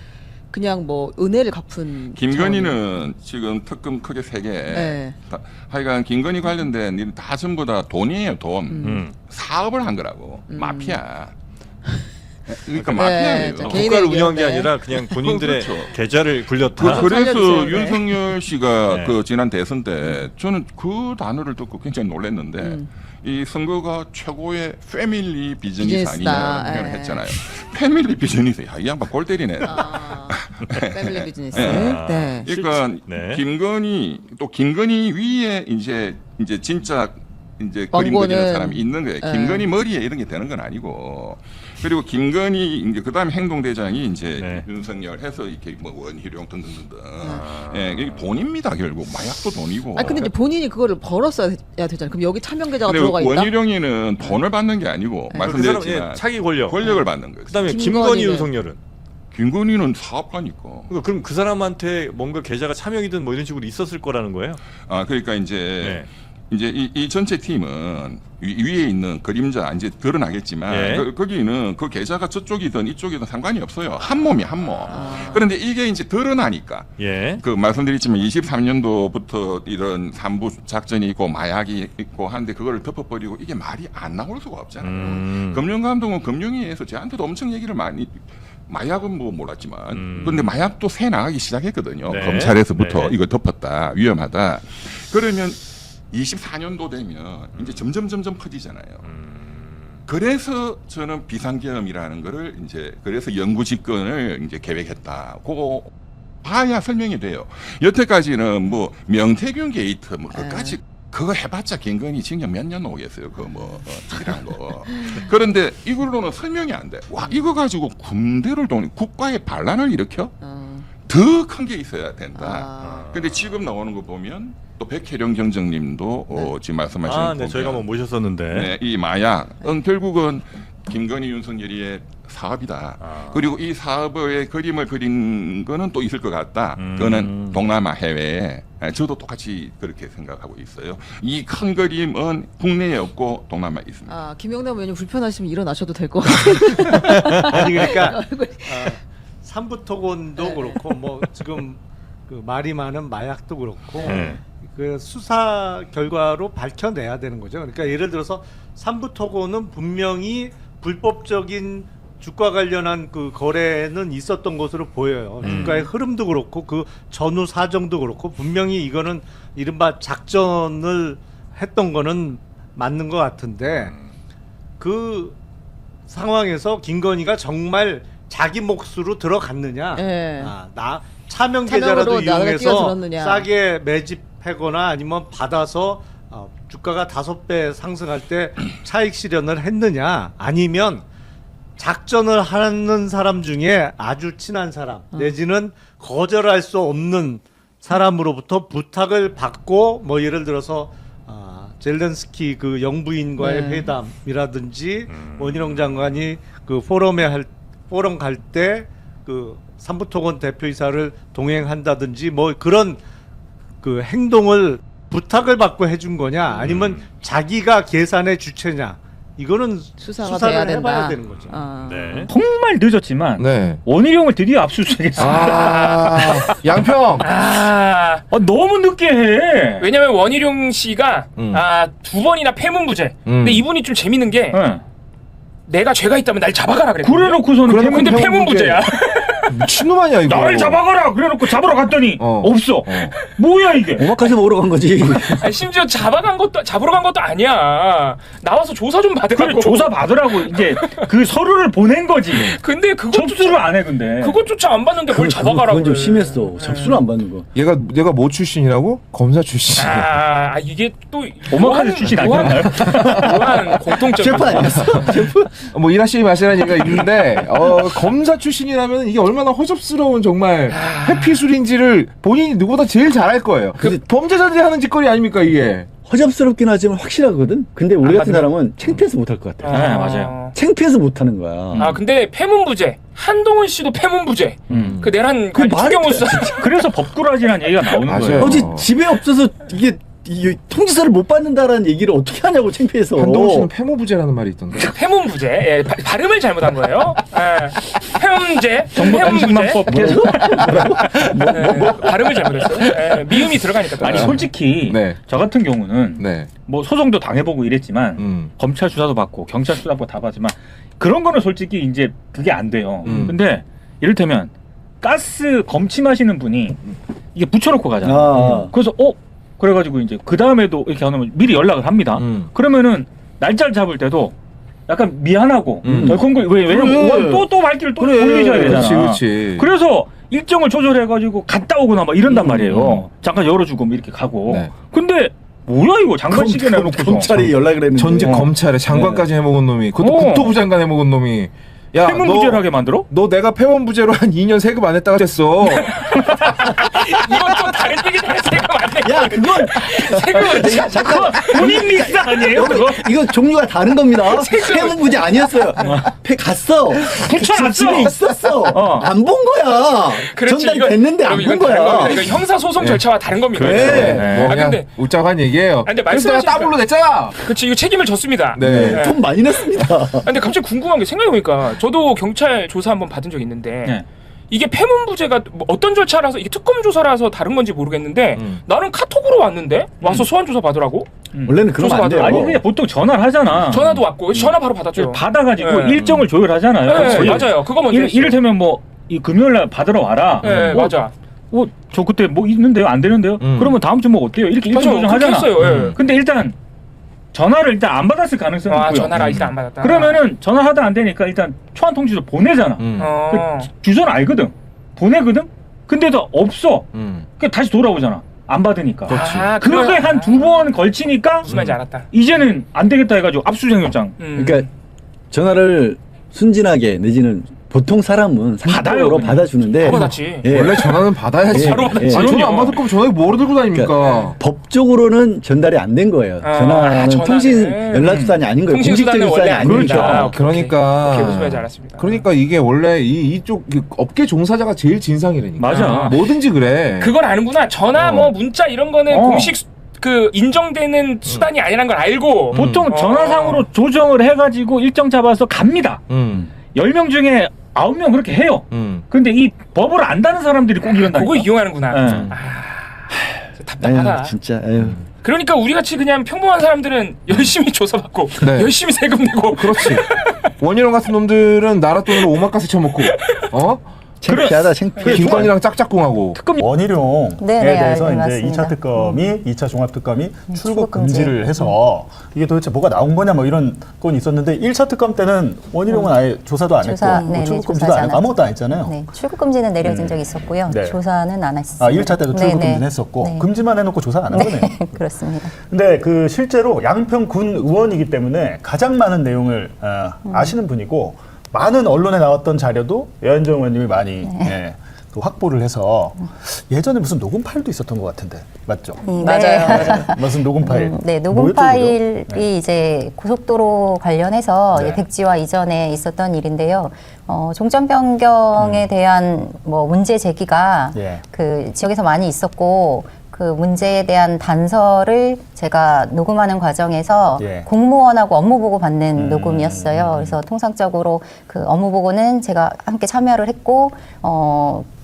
그냥 뭐 은혜를 갚은? 김건희는 지금 특금 크게 3개. 네. 하여간 김건희 관련된 일은 다 전부 다 돈이에요, 돈. 사업을 한 거라고. 마피아. 그러니까 마피아예요. 국가를 운영한 게 아니라 그냥 본인들의 그렇죠. 계좌를 굴렸다. 그래서 윤석열 씨가 그 지난 대선 때 저는 그 단어를 듣고 굉장히 놀랐는데 이 선거가 최고의 패밀리 비즈니스 아니냐는 표현을 했잖아요. 패밀리 비즈니스. 야, 이 양반 골 때리네. 패밀리 비즈니스. 네. 그러니까 김건희 또 김건희 위에 이제 진짜 이제 그림 그리는 사람이 있는 거예요. 김건희 머리에 이런 게 되는 건 아니고. 그리고 김건희 이제 그다음에 행동대장이 이제 윤석열 해서 이렇게 뭐 원희룡 등등등등. 이게 돈입니다 결국 마약도 돈이고. 근데 이제 본인이 그거를 벌었어야 되잖아요. 그럼 여기 차명 계좌가 들어가 있다. 원희룡이는 돈을 받는 게 아니고 말씀드렸지만 차기 권력을 받는 거예요. 그다음에 김건희 윤석열은. 김건희는 사업가니까. 그럼 그 사람한테 뭔가 계좌가 차명이든 뭐 이런 식으로 있었을 거라는 거예요? 그러니까 이제 이 전체 팀은 위에 있는 그림자 이제 드러나겠지만 거기는 그 계좌가 저쪽이든 이쪽이든 상관이 없어요. 한 몸이 한 몸. 그런데 이게 이제 드러나니까 그 말씀드렸지만 23년도부터 이런 삼부 작전이 있고 마약이 있고 하는데 그거를 덮어버리고 이게 말이 안 나올 수가 없잖아요. 금융감독은 금융위에서 저한테도 엄청 얘기를 많이 마약은 뭐 몰랐지만 그런데 마약도 새 나가기 시작했거든요. 검찰에서부터 이거 덮었다 위험하다. 그러면 24년도 되면 이제 점점 커지잖아요. 그래서 저는 비상계엄이라는 거를 이제 그래서 영구 집권을 이제 계획했다. 그거 봐야 설명이 돼요. 여태까지는 뭐 명태균 게이트 뭐 그까지 그거 해봤자 김건희 징역 몇 년 오겠어요. 그 뭐 찌란 거. 그런데 이걸로는 설명이 안 돼. 와 이거 가지고 군대를 국가의 반란을 일으켜? 더 큰 게 있어야 된다. 근데 지금 나오는 거 보면 또 백혜령 경정님도 지금 말씀하신 거 보면 저희가 한번 모셨었는데 이 마약은 결국은 김건희 윤석열이의 사업이다. 그리고 이 사업의 그림을 그린 거는 또 있을 것 같다. 그거는 동남아 해외에 저도 똑같이 그렇게 생각하고 있어요. 이 큰 그림은 국내에 없고 동남아에 있습니다. 김영남 의원님 불편하시면 일어나셔도 될 것 같아요. 아니 그러니까 삼부토건도 그렇고 뭐 지금 그 말이 많은 마약도 그렇고 그 수사 결과로 밝혀내야 되는 거죠. 그러니까 예를 들어서 삼부토건은 분명히 불법적인 주가 관련한 그 거래는 있었던 것으로 보여요. 주가의 흐름도 그렇고 그 전후 사정도 그렇고 분명히 이거는 이른바 작전을 했던 거는 맞는 것 같은데 그 상황에서 김건희가 정말 자기 몫으로 들어갔느냐, 네. 나 차명 계좌라도 이용해서 뛰어들었느냐. 싸게 매집하거나 아니면 받아서 주가가 5배 상승할 때 차익 실현을 했느냐, 아니면 작전을 하는 사람 중에 아주 친한 사람 내지는 거절할 수 없는 사람으로부터 부탁을 받고 뭐 예를 들어서 젤렌스키 그 영부인과의 회담이라든지 원희룡 장관이 그 포럼 갈 때 그 삼부토건 대표이사를 동행한다든지 뭐 그런 그 행동을 부탁을 받고 해준 거냐, 아니면 자기가 계산의 주체냐, 이거는 수사가 수사를 돼야 해봐야 된다. 되는 거죠. 네. 정말 늦었지만 원희룡을 드디어 압수수색했습니다. 양평. 너무 늦게 해. 왜냐면 원희룡 씨가 2번이나 폐문부제. 근데 이분이 좀 재밌는 게 내가 죄가 있다면 날 잡아가라 그랬거든요. 그래놓고서는 근데 폐문부제야. 미친놈 아니야 이거. 나를 잡아가라 그래놓고 잡으러 갔더니 없어. 뭐야 이게? 오마카세 먹으러 간 거지. 아니, 심지어 잡으러 간 것도 아니야. 나와서 조사 좀 받으라고. 그래, 조사 받으라고 이제 그 서류를 보낸 거지. 근데 그거 접수를 안 해 근데. 그것조차 안 받는데 뭘 잡아가라고. 그건 좀 심했어. 접수를 안 받는 거. 얘가 뭐 출신이라고? 검사 출신이야. 이게 또 오마카세 출신 아니었나요? 묘한 공통점. 셰프 아니었어? 셰프? 뭐 이라시이 마시라는 얘기가 있는데 검사 출신이라면 이게 얼마나 허접스러운 정말 회피술인지를 본인이 누구보다 제일 잘할 거예요. 범죄자들이 하는 짓거리 아닙니까 이게? 허접스럽긴 하지만 확실하거든. 근데 우리 같은 사람은 창피해서 못할 것 같아. 네, 맞아요. 창피해서 못하는 거야. 근데 폐문부제. 한동훈 씨도 폐문부제. 그 내란 추경호 수사. 그래서 법꾸라지라는 얘기가 나오는 거예요. 어제 집에 없어서 이게 통지서를 못 받는다라는 얘기를 어떻게 하냐고 창피해서. 한동훈 씨는 폐모부제라는 말이 있던데. 폐문부제. 예, 발음을 잘못한 거예요. 폐문제. 정보단식만법 계속. 발음을 잘못했어요. 미음이 들어가니까. 아니 솔직히 저 같은 경우는 뭐 소송도 당해보고 이랬지만 검찰 수사도 받고 경찰 수사도 다 받지만 그런 거는 솔직히 이제 그게 안 돼요. 근데 이를테면 가스 검침하시는 분이 이게 붙여놓고 가잖아. 그래서 그래가지고 이제 그 다음에도 이렇게 하면 미리 연락을 합니다. 그러면은 날짜를 잡을 때도 약간 미안하고 덜컹거리. 왜냐면 또 발길을 또 돌리셔야 되잖아. 그렇지. 그래서 일정을 조절해가지고 갔다 오거나 막 이런단 말이에요. 잠깐 열어주고 이렇게 가고. 근데 뭐야 이거 장관시계 내놓고서 검찰이 연락을 했는데 전직 검찰에 장관까지 해먹은 놈이, 그것도 국토부 장관 해먹은 놈이. 야, 폐문부제를 하게 만들어? 너 내가 폐문부제로 한 2년 세금 안 했다가 됐어. 이건 좀 다른 얘기다. 세금 안 내. 야, 그건 세금 잠깐 본인 믹스 아니에요? 이거 종류가 다른 겁니다. 폐문부제 아니었어요. 갔어. 붙여놨어. 집에 있었어. 안 본 거야. 그렇지, 전달이 됐는데 안 본 거야. 이거 형사 소송 절차와 다른 겁니다. 뭐 그냥 근데 웃자고 한 얘기예요. 근데 그래서 내가 따블로 냈잖아. 그렇지, 이거 책임을 졌습니다. 돈 많이 냈습니다. 근데 갑자기 궁금한 게 생각해보니까 저도 경찰 조사 한번 받은 적 있는데 이게 폐문부제가 뭐 어떤 절차라서 이게 특검 조사라서 다른 건지 모르겠는데 나는 카톡으로 왔는데 와서 소환 조사 받으라고. 원래는 그런 거 안 돼요. 아니 그냥 보통 전화를 하잖아. 전화도 왔고 전화 바로 받았죠. 받아가지고 일정을 조율하잖아요. 맞아요. 그거 먼저 이를테면 뭐 이 금요일날 받으러 와라. 맞아. 저 그때 뭐 있는데요? 안 되는데요? 그러면 다음 주 뭐 어때요? 이렇게 일정 조정하잖아. 근데 일단 전화를 일단 안 받았을 가능성이 있고요. 전화를 일단 안 받았다. 그러면은 전화하다 안 되니까 일단 초안 통지서 보내잖아. 그 주소는 알거든. 보내거든. 근데도 없어. 그 다시 돌아오잖아. 안 받으니까. 그렇게 한 2번 걸치니까 무슨 말인지 알았다. 이제는 안 되겠다 해가지고 압수수색 영장. 그러니까 전화를 순진하게 내지는 보통 사람은 상식적으로 받아주는데 받았지. 원래 전화는 받아야지. 전화 안 받을 거면 전화기 뭐로 들고 다닙니까? 그러니까 법적으로는 전달이 안 된 거예요. 전화는 통신 연락수단이 아닌 거예요. 공식적인 수단이 아니니까. 그러니까 무슨 말인지 알았습니다. 그러니까 이게 원래 이쪽 업계 종사자가 제일 진상이라니까. 맞아. 뭐든지 그래. 그걸 아는구나. 전화 뭐 문자 이런 거는 공식 그 인정되는 수단이 아니란 걸 알고 보통 전화상으로 조정을 해가지고 일정 잡아서 갑니다. 10명 중에 9명 그렇게 해요. 근데 이 법을 안다는 사람들이 꼭 이런다. 그거 이용하는구나. 답답하다. 진짜. 그러니까 우리 같이 그냥 평범한 사람들은 열심히 조사받고 열심히 세금 내고. 그렇지. 원희룡 같은 놈들은 나라 돈으로 오마카세 쳐먹고, 창피하다, 창피해. 김건희랑 짝짝꿍하고. 원희룡에 대해서 이제 맞습니다. 2차 특검이 2차 종합특검이 출국 금지를 해서 이게 도대체 뭐가 나온 거냐 뭐 이런 건 있었는데 1차 특검 때는 원희룡은 아예 조사도 안 했고 뭐 출국 금지도 안 했고 아무것도 안 했잖아요. 네, 출국 금지는 내려진 적이 있었고요. 네. 조사는 안 했습니다. 1차 때도 출국 금지는 했었고 금지만 해놓고 조사 안 한 거네요. 그렇습니다. 근데 그 실제로 양평군 의원이기 때문에 가장 많은 내용을 아시는 분이고 많은 언론에 나왔던 자료도 여현정 의원님이 많이 또 확보를 해서 예전에 무슨 녹음 파일도 있었던 것 같은데 맞죠? 맞아요. 무슨 녹음 파일? 네, 녹음 파일이 이제 고속도로 관련해서 백지화 이전에 있었던 일인데요. 종점 변경에 대한 뭐 문제 제기가 그 지역에서 많이 있었고. 그 문제에 대한 단서를 제가 녹음하는 과정에서 공무원하고 업무 보고 받는 녹음이었어요. 그래서 통상적으로 그 업무 보고는 제가 함께 참여를 했고,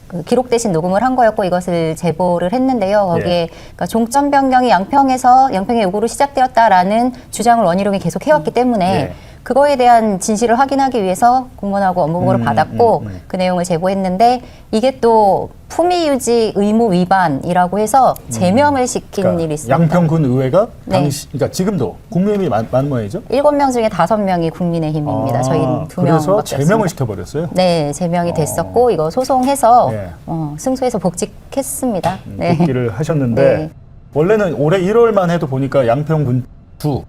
그 기록되신 녹음을 한 거였고 이것을 제보를 했는데요. 거기에 그러니까 종점 변경이 양평의 요구로 시작되었다라는 주장을 원희룡이 계속 해왔기 때문에 그거에 대한 진실을 확인하기 위해서 공무원하고 업무 보고를 받았고 그 내용을 제보했는데 이게 또 품위 유지 의무 위반이라고 해서 제명을 시킨 그러니까 일이 있습니다. 양평군 의회가 당시 그러니까 지금도 국민의힘이 많은 모양이죠? 7명 중에 5명이 국민의힘입니다. 저희는 2명. 그래서 제명을 시켜버렸어요? 네, 제명이 됐었고 이거 소송해서 승소해서 복직했습니다. 복귀를 하셨는데 원래는 올해 1월만 해도 보니까 양평군 두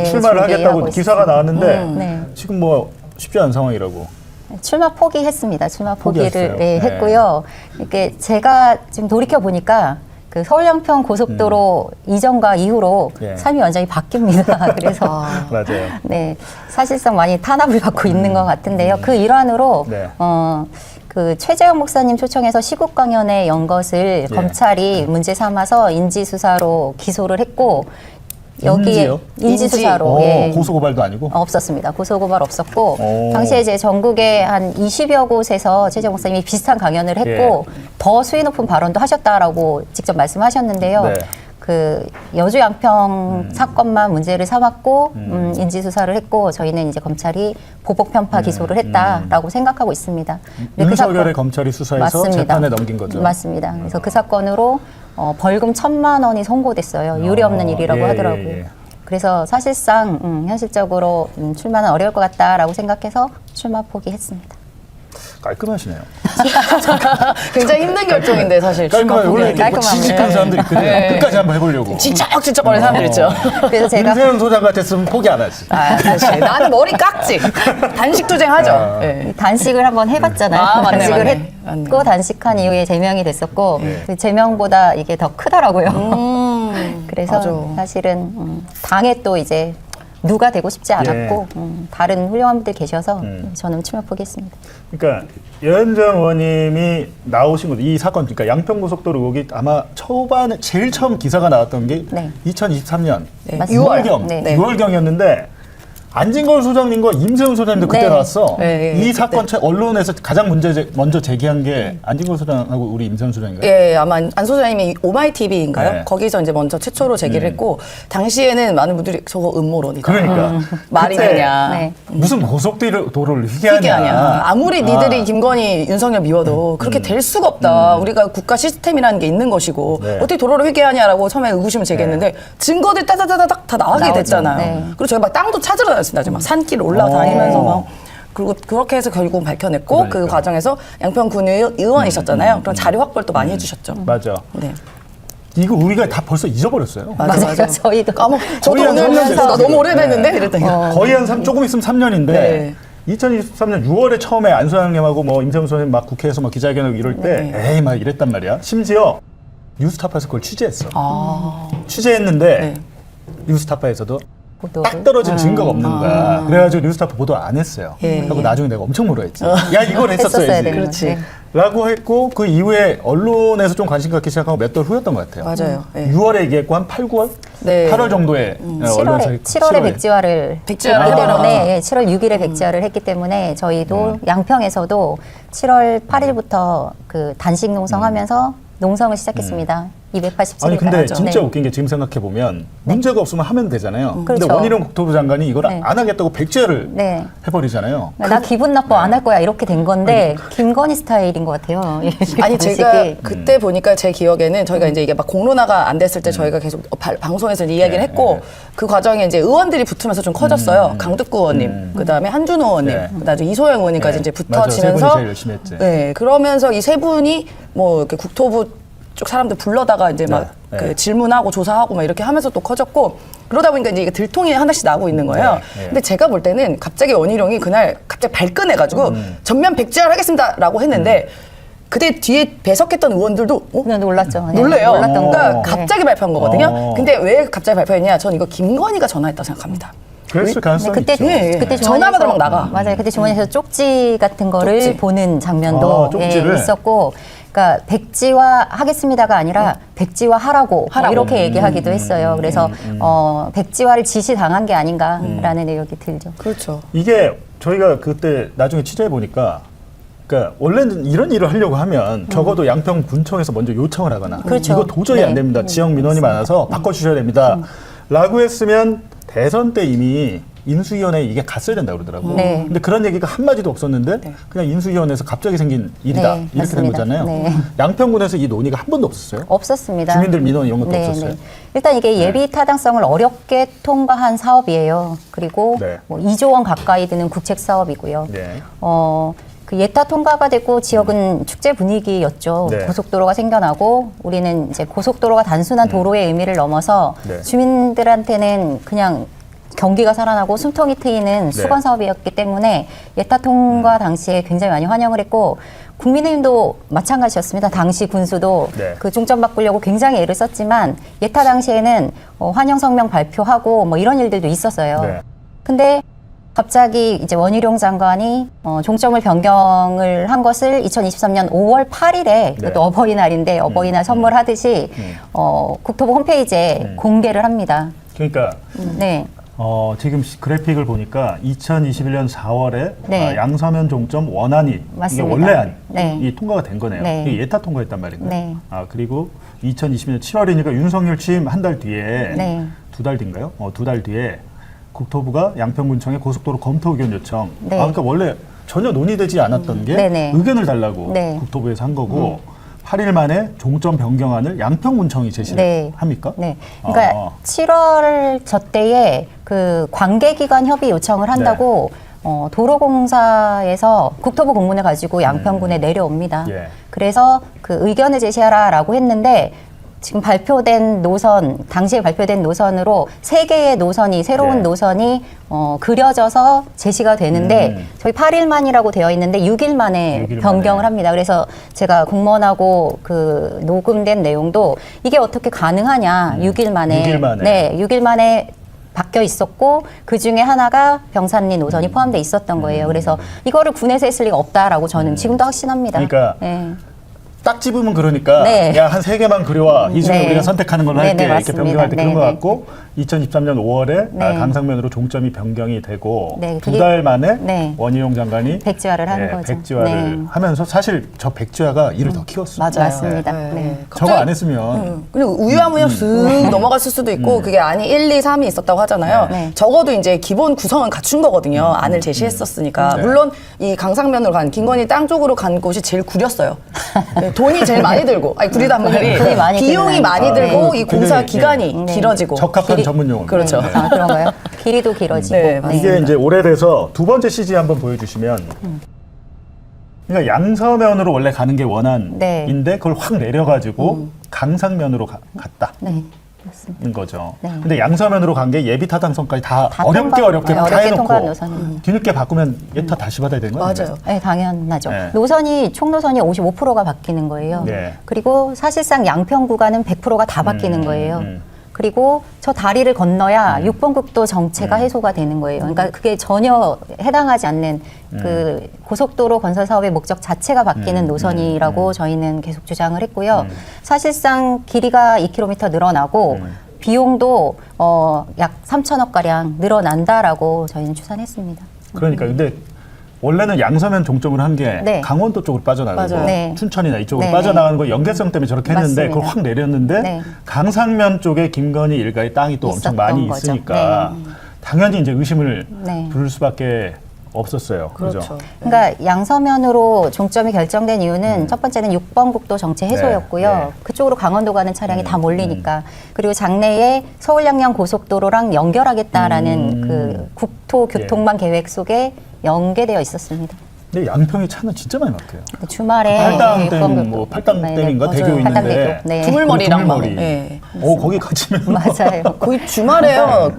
출마를 하겠다고 기사가 나왔는데 지금 뭐 쉽지 않은 상황이라고. 출마 포기했습니다. 출마 포기를 했고요. 이렇게 제가 지금 돌이켜 보니까 그 서울 양평 고속도로 이전과 이후로 삶이 완전히 바뀝니다. 그래서 맞아요. 네, 사실상 많이 탄압을 받고 있는 것 같은데요. 그 일환으로 그 최재형 목사님 초청해서 시국 강연에 연 것을 검찰이 문제 삼아서 인지 수사로 기소를 했고. 여기에 인지수사로 고소고발도 아니고 없었습니다. 고소고발 없었고 당시에 이제 전국에 한 20여 곳에서 최재형 목사님이 비슷한 강연을 했고 더 수위 높은 발언도 하셨다라고 직접 말씀하셨는데요. 그 여주 양평 사건만 문제를 삼았고 인지수사를 했고 저희는 이제 검찰이 보복 편파 기소를 했다라고 생각하고 있습니다. 윤석열의 검찰이 수사해서 맞습니다. 재판에 넘긴 거죠. 맞습니다. 그래서 그 사건으로 벌금 1,000만 원이 선고됐어요. 유례 없는 일이라고 하더라고요. 그래서 사실상 현실적으로 출마는 어려울 것 같다라고 생각해서 출마 포기했습니다. 깔끔하시네요. 굉장히 힘든 결정인데 사실. 깔끔해요. 원래 이렇게 뭐 지직한 사람들 있거든요. 끝까지 한번 해보려고. 지적거리는 사람들 있죠. 그래서 제가 윤세현 소장 같았으면 포기 안 하지. 사실 나는 머리 깍지. 단식 투쟁하죠. 단식을 한번 해봤잖아요. 단식을 했고 단식한 이후에 제명이 됐었고 그 제명보다 이게 더 크더라고요. 그래서 사실은 당에 또 이제 누가 되고 싶지 않았고 다른 훌륭한 분들 계셔서 저는 출마 포기했습니다. 그러니까 여현정 의원님이 나오신 것, 이 사건, 그러니까 양평고속도로 의혹이 아마 초반에 제일 처음 기사가 나왔던 게 2023년 6월경, 6월경이었는데 안진걸 소장님과 임세훈 소장님도 그때 나왔어. 이 사건 언론에서 가장 먼저 제기한 게 안진걸 소장하고 우리 임세훈 소장인가요? 예, 아마 안 소장님이 오마이TV인가요? 거기서 이제 먼저 최초로 제기를 했고 당시에는 많은 분들이 저거 음모론이다. 그러니까 말이 되냐. 무슨 고속도로를 희귀하냐. 아무리 니들이 김건희, 윤석열 미워도 그렇게 될 수가 없다. 우리가 국가 시스템이라는 게 있는 것이고 어떻게 도로를 희귀하냐라고 처음에 의구심을 제기했는데 증거들이 따다다닥 다 나가게 됐잖아요. 그리고 저희가 막 땅도 찾으러 다녔습니다. 막 산길 올라다니면서 막 그리고 그렇게 해서 결국은 밝혀냈고 그 과정에서 양평군 의원이셨잖아요. 그런 자료 확보를 또 많이 해주셨죠. 맞아. 이거 우리가 다 벌써 잊어버렸어요. 맞아요. 저희도 저도 오늘 하면서 너무 오래됐는데 이랬더니 거의 한 조금 있으면 3년인데 2023년 6월에 처음에 안 소장님하고 뭐 임세훈 소장님 막 국회에서 막 기자회견하고 이럴 때 에이 막 이랬단 말이야. 심지어 뉴스타파에서 그걸 취재했어. 취재했는데 뉴스타파에서도 딱 떨어진 증거가 없는 거야. 그래가지고 뉴스타파 보도 안 했어요. 그리고 나중에 내가 엄청 물어했지. 야 이걸 했었어야지. 그렇지. 라고 했고 그 이후에 언론에서 좀 관심 갖기 시작하고 몇 달 후였던 것 같아요. 맞아요. 6월에 얘기했고 한 8, 9월? 8월 정도에 7월에 백지화를 했기 때문에 7월 6일에 백지화를 했기 때문에 저희도 양평에서도 7월 8일부터 그 단식 농성하면서 농성을 시작했습니다. 287. 아니 근데 진짜 웃긴 게 지금 생각해 보면 문제가 없으면 하면 되잖아요. 근데 그렇죠. 원희룡 국토부 장관이 이걸 네. 안 하겠다고 백지화를 네. 해버리잖아요. 나 기분 나빠 안 할 거야 이렇게 된 건데 김건희 스타일인 것 같아요. 아니 제가 그때 보니까 제 기억에는 저희가 이제 이게 막 공론화가 안 됐을 때 저희가 계속 방송에서 이야기를 했고 그 과정에 이제 의원들이 붙으면서 좀 커졌어요. 강득구 의원님, 그다음에 한준호 의원님, 그다음에 이소영 의원님까지 이제 붙어지면서 맞아, 세 분이 제일 열심히 했지. 네, 그러면서 이 세 분이 뭐 이렇게 국토부 쪽 사람들 불러다가 이제 막 그 질문하고 조사하고 막 이렇게 하면서 또 커졌고 그러다 보니까 이제 이게 들통이 하나씩 나고 있는 거예요. 근데 제가 볼 때는 갑자기 원희룡이 그날 갑자기 발끈해가지고 전면 백지화를 하겠습니다라고 했는데 그때 뒤에 배석했던 의원들도 놀랐죠. 놀래요. 놀랐던 그러니까 거. 갑자기 발표한 거거든요. 근데 왜 갑자기 발표했냐? 전 이거 김건희가 전화했다고 생각합니다. 그랬을 가능성이 그때 있죠. 그때 전화 받으러 막 나가. 맞아요. 그때 주머니에서 쪽지 같은 거를 쪽지. 보는 장면도 쪽지를. 있었고, 그러니까 백지화 하겠습니다가 아니라 백지화 하라고 이렇게 얘기하기도 했어요. 그래서 백지화를 지시 당한 게 아닌가라는 의혹이 들죠. 그렇죠. 이게 저희가 그때 나중에 취재해 보니까. 그러니까 원래는 이런 일을 하려고 하면 적어도 양평군청에서 먼저 요청을 하거나 그렇죠. 이거 도저히 안 됩니다. 지역 민원이 많아서 바꿔주셔야 됩니다. 라고 했으면 대선 때 이미 인수위원회에 이게 갔어야 된다고 그러더라고요. 네. 근데 그런 얘기가 한마디도 없었는데 그냥 인수위원회에서 갑자기 생긴 일이다. 네, 이렇게 된 맞습니다. 거잖아요. 네. 양평군에서 이 논의가 한 번도 없었어요? 없었습니다. 주민들 민원 이런 것도 네, 없었어요? 네. 일단 이게 예비 타당성을 어렵게 통과한 사업이에요. 그리고 뭐 2조 원 가까이 드는 국책 사업이고요. 네. 그 예타 통과가 되고 지역은 축제 분위기였죠. 네. 고속도로가 생겨나고 우리는 이제 고속도로가 단순한 도로의 의미를 넘어서 네. 주민들한테는 그냥 경기가 살아나고 숨통이 트이는 수건 사업이었기 때문에 예타 통과 당시에 굉장히 많이 환영을 했고 국민의힘도 마찬가지였습니다. 당시 군수도 그 중점 바꾸려고 굉장히 애를 썼지만 예타 당시에는 환영 성명 발표하고 뭐 이런 일들도 있었어요. 근데 갑자기 이제 원희룡 장관이 종점을 변경을 한 것을 2023년 5월 8일에 또 어버이날인데 어버이날 선물하듯이 국토부 홈페이지에 공개를 합니다. 그러니까 네. 지금 그래픽을 보니까 2021년 4월에 네. 양서면 종점 원안이 맞습니다. 이게 원래안이 네. 통과가 된 거네요. 네. 이게 예타 통과했단 말인가요? 네. 그리고 2020년 7월이니까 윤석열 취임 한 달 뒤에 네. 두 달 뒤인가요? 두 달 뒤에 국토부가 양평군청에 고속도로 검토 의견 요청. 네. 그러니까 원래 전혀 논의되지 않았던 게 네네. 의견을 달라고 네. 국토부에서 한 거고 8일 만에 종점 변경안을 양평군청이 제시를 네. 합니까? 네. 그러니까 7월 저때에 그 관계기관 협의 요청을 한다고 도로공사에서 국토부 공문을 가지고 양평군에 내려옵니다. 그래서 그 의견을 제시하라라고 했는데 지금 발표된 노선, 당시에 발표된 노선으로 3개의 노선이, 새로운 노선이 그려져서 제시가 되는데 저희 8일 만이라고 되어 있는데 6일 만에 변경을 합니다. 그래서 제가 공무원하고 그 녹음된 내용도 이게 어떻게 가능하냐, 6일 만에. 6일 만에. 네, 6일 만에 바뀌어 있었고 그 중에 하나가 병산리 노선이 포함돼 있었던 거예요. 그래서 이거를 군에서 했을 리가 없다라고 저는 지금도 확신합니다. 그러니까 네. 딱 집으면 그러니까 네. 야 한 3개만 그려와 이 중에 네. 우리가 선택하는 걸로 네, 할게 네, 이렇게 변경할 때 그런 것 맞습니다. 같고 2023년 5월에 네. 강상면으로 종점이 변경이 되고 네, 두 달 만에 네. 원희룡 장관이 백지화를 하는 거죠. 백지화를 네. 하면서 사실 저 백지화가 일을 더 키웠어요. 맞습니다. 네. 저거 안 했으면 그냥 우유하무역 쓱 넘어갔을 수도 있고 그게 안이 1, 2, 3이 있었다고 하잖아요. 네. 적어도 이제 기본 구성은 갖춘 거거든요. 안을 제시했었으니까. 네. 물론 이 강상면으로 간 김건희 땅 쪽으로 간 곳이 제일 구렸어요. 네, 돈이 제일 많이 들고 아니 구리단 말이 돈이 많이 비용이 드는 많이 들고 이 공사 굉장히, 기간이 길어지고 적합한 전문 용어. 그렇죠. 아, 그런가요? 길이도 길어지고. 네, 이게 이제 오래돼서 두 번째 CG 한번 보여주시면 그러니까 양서면으로 원래 가는 게 원안인데 그걸 확 내려가지고 강상면으로 갔다. 네. 인 거죠. 네. 근데 양서면으로 간 게 예비 타당성까지 다 다 어렵게 통과한 다 해놓고 통과한 노선은. 뒤늦게 바꾸면 예타 다시 받아야 되는 거예요? 맞아요. 네, 당연하죠. 네. 노선이 총 노선이 55%가 바뀌는 거예요. 네. 그리고 사실상 양평 구간은 100%가 다 바뀌는 거예요. 그리고 저 다리를 건너야 6번 국도 정체가 해소가 되는 거예요. 그러니까 그게 전혀 해당하지 않는 그 고속도로 건설 사업의 목적 자체가 바뀌는 노선이라고 저희는 계속 주장을 했고요. 사실상 길이가 2km 늘어나고 비용도 약 3천억 가량 늘어난다라고 저희는 추산했습니다. 그러니까 근데 원래는 양서면 종점을 한 게 네. 강원도 쪽으로 빠져나가고 맞아요. 네. 춘천이나 이쪽으로 네, 빠져나가는 거 연계성 때문에 저렇게 했는데 맞습니다. 그걸 확 내렸는데 네. 강상면 쪽에 김건희 일가의 땅이 또 엄청 있었던 많이 거죠. 있으니까 당연히 이제 의심을 네. 부를 수밖에 없었어요. 그렇죠. 그러니까 양서면으로 종점이 결정된 이유는 첫 번째는 6번 국도 정체 해소였고요. 네. 그쪽으로 강원도 가는 차량이 다 몰리니까. 그리고 장래에 서울 양양 고속도로랑 연결하겠다라는 그 국토교통망 계획 속에 연계되어 있었습니다. 근데 양평에 차는 진짜 많이 막혀요. 주말에 팔당댐 뭐 팔당댐인가 네, 대교 맞아요. 있는데 팔당대교. 네. 두물머리랑 막. 두물머리. 네. 거기 가지면 맞아요. 거의 주말에요.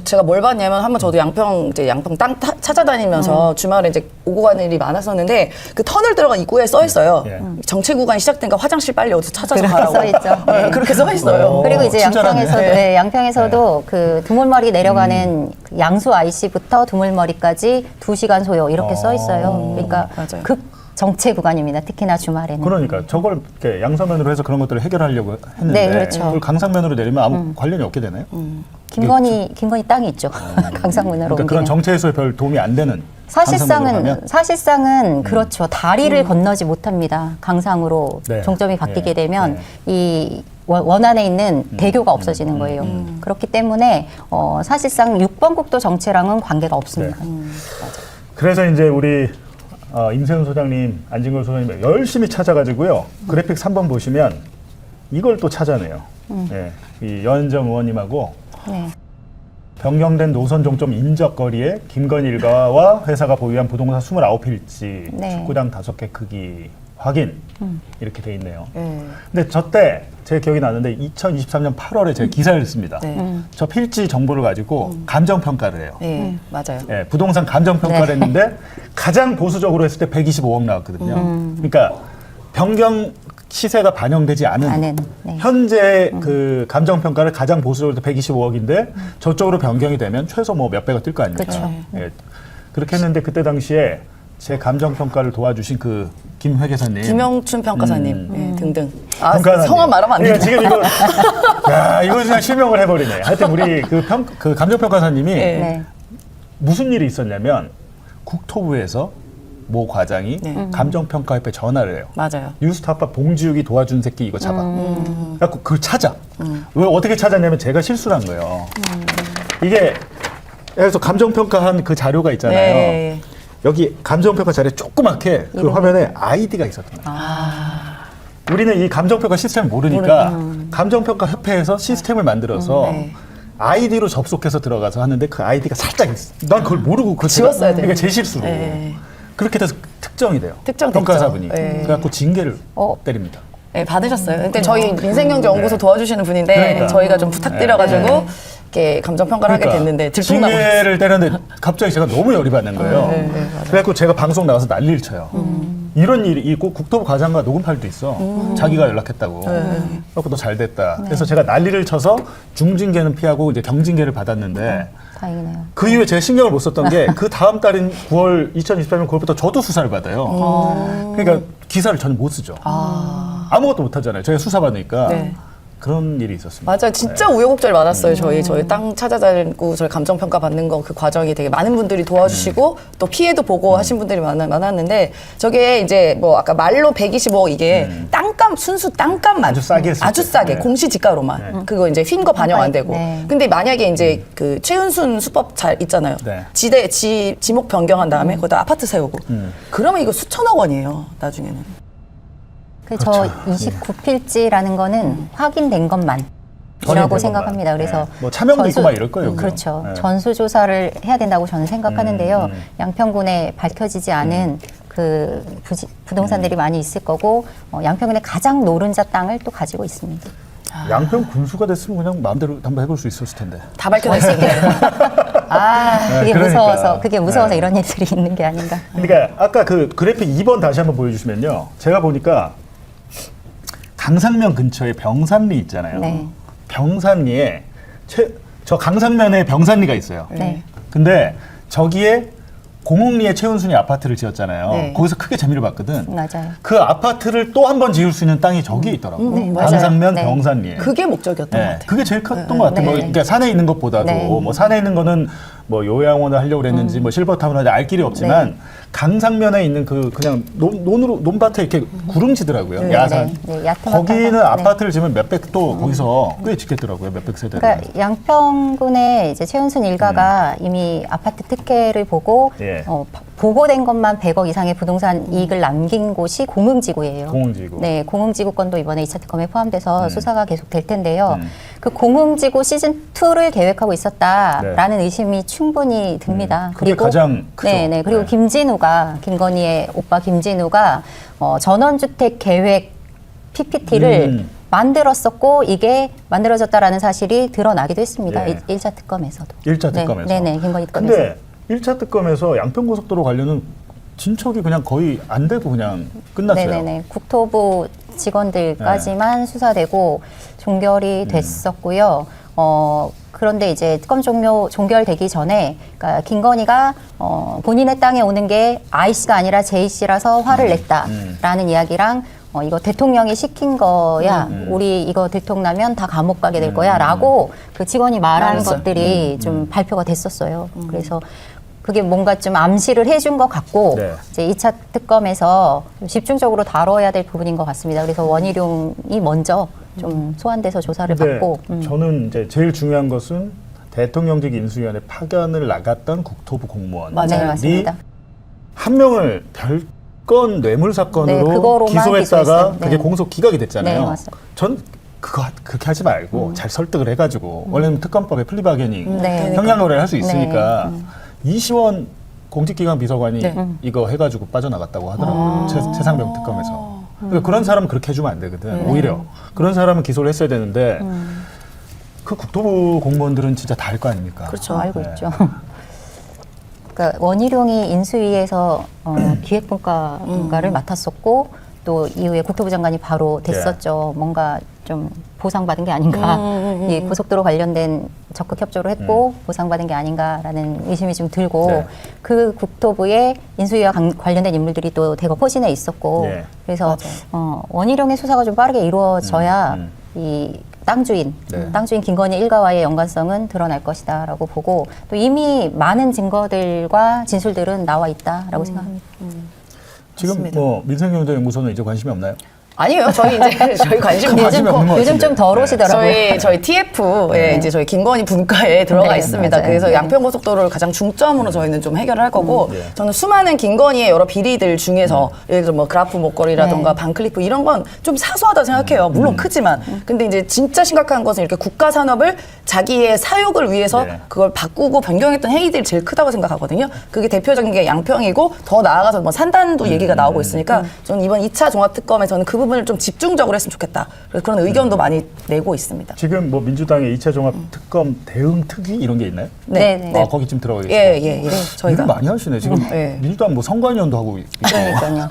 제가 뭘 봤냐면 한번 저도 양평 땅 찾아다니면서 주말에 이제 오고 가는 일이 많았었는데 그 터널 들어간 입구에 써 있어요. 정체 구간 시작된가 화장실 빨리 어디서 찾아서 그렇게 가라고. 써 있죠. 네, 그렇게 써 있어요. 그리고 이제 친절하네. 양평에서도 그 두물머리 내려가는 그 양수 IC부터 두물머리까지 2시간 소요 이렇게 써 있어요. 그러니까 극 정체 구간입니다. 특히나 주말에는. 그러니까 저걸 이렇게 양서면으로 해서 그런 것들을 해결하려고 했는데 네, 그렇죠. 그걸 강상면으로 내리면 아무 관련이 없게 되나요? 김건희 땅이 있죠. 강상문으로. 그러니까 그런 정체 해소에 별 도움이 안 되는. 사실상은 그렇죠. 다리를 건너지 못합니다. 강상으로 네. 종점이 바뀌게 되면 이 원안에 있는 대교가 없어지는 거예요. 그렇기 때문에 사실상 6번 국도 정체랑은 관계가 없습니다. 그래서 이제 우리 임세훈 소장님, 안진걸 소장님 열심히 찾아가지고요. 그래픽 3번 보시면 이걸 또 찾아내요. 네, 이 여현정 의원님하고 네. 변경된 노선 종점 인적거리에 김건희 일가와 회사가 보유한 부동산 29필지, 네. 축구장 5개 크기 확인 이렇게 돼 있네요. 근데 저 때 제 기억이 나는데 2023년 8월에 제가 기사를 씁니다. 저 필지 정보를 가지고 감정평가를 해요. 네, 맞아요. 네, 부동산 감정평가를 네. 했는데 가장 보수적으로 했을 때 125억 나왔거든요. 그러니까 변경 시세가 반영되지 않은 네. 현재 그 감정평가를 가장 보수적으로 125억인데 저쪽으로 변경이 되면 최소 뭐 몇 배가 뛸 거 아닙니까? 그렇죠. 예. 그렇게 했는데 그때 당시에 제 감정평가를 도와주신 그 김 회계사님, 김영춘 평가사님 등등. 평가사님. 성함 말하면 안 돼요. 지금 이거 이거 그냥 실명을 해버리네. 하여튼 우리 그 감정평가사님이 무슨 일이 있었냐면 국토부에서 모 과장이 감정평가협회 전화를 해요. 맞아요. 뉴스타파 봉지욱이 도와준 새끼 이거 잡아. 그래갖고 그걸 찾아. 왜 어떻게 찾았냐면 제가 실수를 한 거예요. 이게 그래서 감정평가한 그 자료가 있잖아요. 네. 여기 감정평가 자료에 조그맣게 그 화면에 아이디가 있었던 거예요. 우리는 이 감정평가 시스템을 모르니까 감정평가협회에서 시스템을 만들어서 아이디로 접속해서 들어가서 하는데 그 아이디가 살짝 있어. 난 그걸 모르고 그걸 지웠어야 돼. 그러니까 제 실수로. 그렇게 돼서 특정이 돼요. 평가사분이. 그래갖고 징계를 때립니다. 네, 받으셨어요. 근데 저희 민생경제연구소 도와주시는 분인데 그러니까. 저희가 좀 부탁드려가지고 이렇게 감정평가를 하게 됐는데 들통나고 징계를 때렸는데 갑자기 제가 너무 열이 받는 거예요. 그래갖고 제가 방송 나가서 난리를 쳐요. 이런 일이 있고 국토부 과장과 녹음 파일도 있어. 자기가 연락했다고. 그래갖고 너 잘 됐다. 그래서 제가 난리를 쳐서 중징계는 피하고 이제 경징계를 받았는데 다행이네요. 그 이후에 제가 신경을 못 썼던 게 그 다음 달인 2023년 9월부터 저도 수사를 받아요. 그러니까 기사를 저는 못 쓰죠. 아무것도 못 하잖아요. 저희가 수사받으니까. 그런 일이 있었습니다. 맞아요. 진짜 우여곡절이 많았어요. 저희 땅 찾아다니고 저희 감정평가 받는 거 그 과정이 되게 많은 분들이 도와주시고 또 피해도 보고 하신 분들이 많았는데 저게 이제 뭐 아까 말로 125억 이게 땅값 순수 땅값만 아주 싸게 했을 아주 때. 싸게 공시지가로만 그거 이제 휜 거 반영 안 되고 근데 만약에 이제 그 최은순 수법 잘 있잖아요. 지목 변경한 다음에 거기다 아파트 세우고 그러면 이거 수천억 원이에요. 나중에는. 저 29필지라는 거는 확인된 것만 이라고 생각합니다. 그래서 뭐 차명도 있고 막 이럴 거예요. 그렇죠. 전수조사를 해야 된다고 저는 생각하는데요. 양평군에 밝혀지지 않은 그 부동산들이 많이 있을 거고 양평군의 가장 노른자 땅을 또 가지고 있습니다. 양평 군수가 됐으면 그냥 마음대로 한번 해볼 수 있었을 텐데. 다 밝혀냈어요. 그게 무서워서 이런 일들이 있는 게 아닌가. 그러니까 아까 그 그래픽 2번 다시 한번 보여주시면요. 제가 보니까 강상면 근처에 병산리 있잖아요. 병산리에 저 강상면에 병산리가 있어요. 근데 저기에 공흥리에 최은순이 아파트를 지었잖아요. 거기서 크게 재미를 봤거든. 맞아요. 그 아파트를 또 한 번 지을 수 있는 땅이 저기에 있더라고. 강상면 병산리에. 그게 목적이었던 것 같아요. 그게 제일 컸던 것 같아요. 뭐 그러니까 산에 있는 것보다도 뭐 산에 있는 거는 뭐 요양원을 하려고 그랬는지 뭐 실버타운을 하는지 알 길이 없지만 강상면에 있는 그 그냥 논밭에 이렇게 구름지더라고요. 네, 야산. 네, 얕은 거기는 밭에서, 아파트를 지으면 몇백 또 거기서 꽤 짓겠더라고요. 몇백 세대를. 그러니까 양평군의 이제 최은순 일가가 이미 아파트 특혜를 보고 예. 보고된 것만 100억 이상의 부동산 이익을 남긴 곳이 공흥지구예요. 공흥지구. 네, 공흥지구 건도 이번에 2차 특검에 포함돼서 수사가 계속 될 텐데요. 그그 공흥지구 시즌 2를 계획하고 있었다라는 의심이 충분히 듭니다. 그게 가장 크죠. 네. 그리고 김건희의 오빠 김진우가 전원주택 계획 PPT를 만들었었고 이게 만들어졌다라는 사실이 드러나기도 했습니다. 예. 1차 특검에서도. 1차 특검에서. 네네, 김건희 특검에서. 근데 1차 특검에서 양평고속도로 관련은 진척이 그냥 거의 안 되고 그냥 끝났어요. 네네네. 국토부 직원들까지만 수사되고 종결이 됐었고요. 그런데 이제 특검 종결되기 전에, 그러니까 김건희가 본인의 땅에 오는 게 I씨가 아니라 J씨라서 화를 냈다라는 이야기랑 이거 대통령이 시킨 거야. 우리 이거 들통나면 다 감옥 가게 될 거야. 라고 그 직원이 말하는 것들이 좀 발표가 됐었어요. 그래서 그게 뭔가 좀 암시를 해준 것 같고 이제 2차 특검에서 좀 집중적으로 다뤄야 될 부분인 것 같습니다. 그래서 원희룡이 먼저 좀 소환돼서 조사를 받고. 저는 이제 제일 중요한 것은 대통령직 인수위원회 파견을 나갔던 국토부 공무원이 맞아요, 맞습니다. 한 명을 별건 뇌물 사건으로 기소했다가 그게 공소 기각이 됐잖아요. 네, 맞아요. 전 그렇게 하지 말고 잘 설득을 해가지고 원래는 특검법에 플리바게닝 네. 형량거래를 할 수 있으니까 이시원 공직기관 비서관이 이거 해가지고 빠져나갔다고 하더라고요. 최상병 특검에서. 그러니까 그런 사람은 그렇게 해주면 안 되거든. 오히려 그런 사람은 기소를 했어야 되는데 그 국토부 공무원들은 진짜 다 알 거 아닙니까? 그렇죠. 알고 있죠. 그러니까 원희룡이 인수위에서 기획분과를 맡았었고 또 이후에 국토부 장관이 바로 됐었죠. 뭔가 좀 보상받은 게 아닌가. 이 고속도로 관련된 적극 협조를 했고 보상받은 게 아닌가라는 의심이 좀 들고 그 국토부에 인수위와 관련된 인물들이 또 대거 포진해 있었고 그래서 원희룡의 수사가 좀 빠르게 이루어져야 이 땅주인 김건희 일가와의 연관성은 드러날 것이다라고 보고 또 이미 많은 증거들과 진술들은 나와 있다라고 생각합니다. 지금 뭐 민생경제연구소는 이제 관심이 없나요? 아니요, 저희 관심 요즘 좀 덜 오시더라고요. 저희 TF에 이제 저희 김건희 분과에 들어가 있습니다. 맞아요. 그래서 양평고속도로를 가장 중점으로 저희는 좀 해결을 할 거고, 저는 수많은 김건희의 여러 비리들 중에서 예를 들어 뭐 그라프 목걸이라던가 반클리프 이런 건 좀 사소하다고 생각해요. 물론 크지만, 근데 이제 진짜 심각한 것은 이렇게 국가 산업을 자기의 사욕을 위해서 그걸 바꾸고 변경했던 행위들이 제일 크다고 생각하거든요. 그게 대표적인 게 양평이고 더 나아가서 뭐 산단도 얘기가 나오고 있으니까 저는 이번 2차 종합특검에서는 그 부분을 좀 집중적으로 했으면 좋겠다. 그래서 그런 의견도 많이 내고 있습니다. 지금 뭐 민주당의 2차 종합특검 대응 특위 이런 게 있나요? 네. 거기 지금 들어가 계시고. 예. 저희가 일을 많이 하시네. 지금 민주당 뭐 선관위원도 하고 있고. 그러니까요.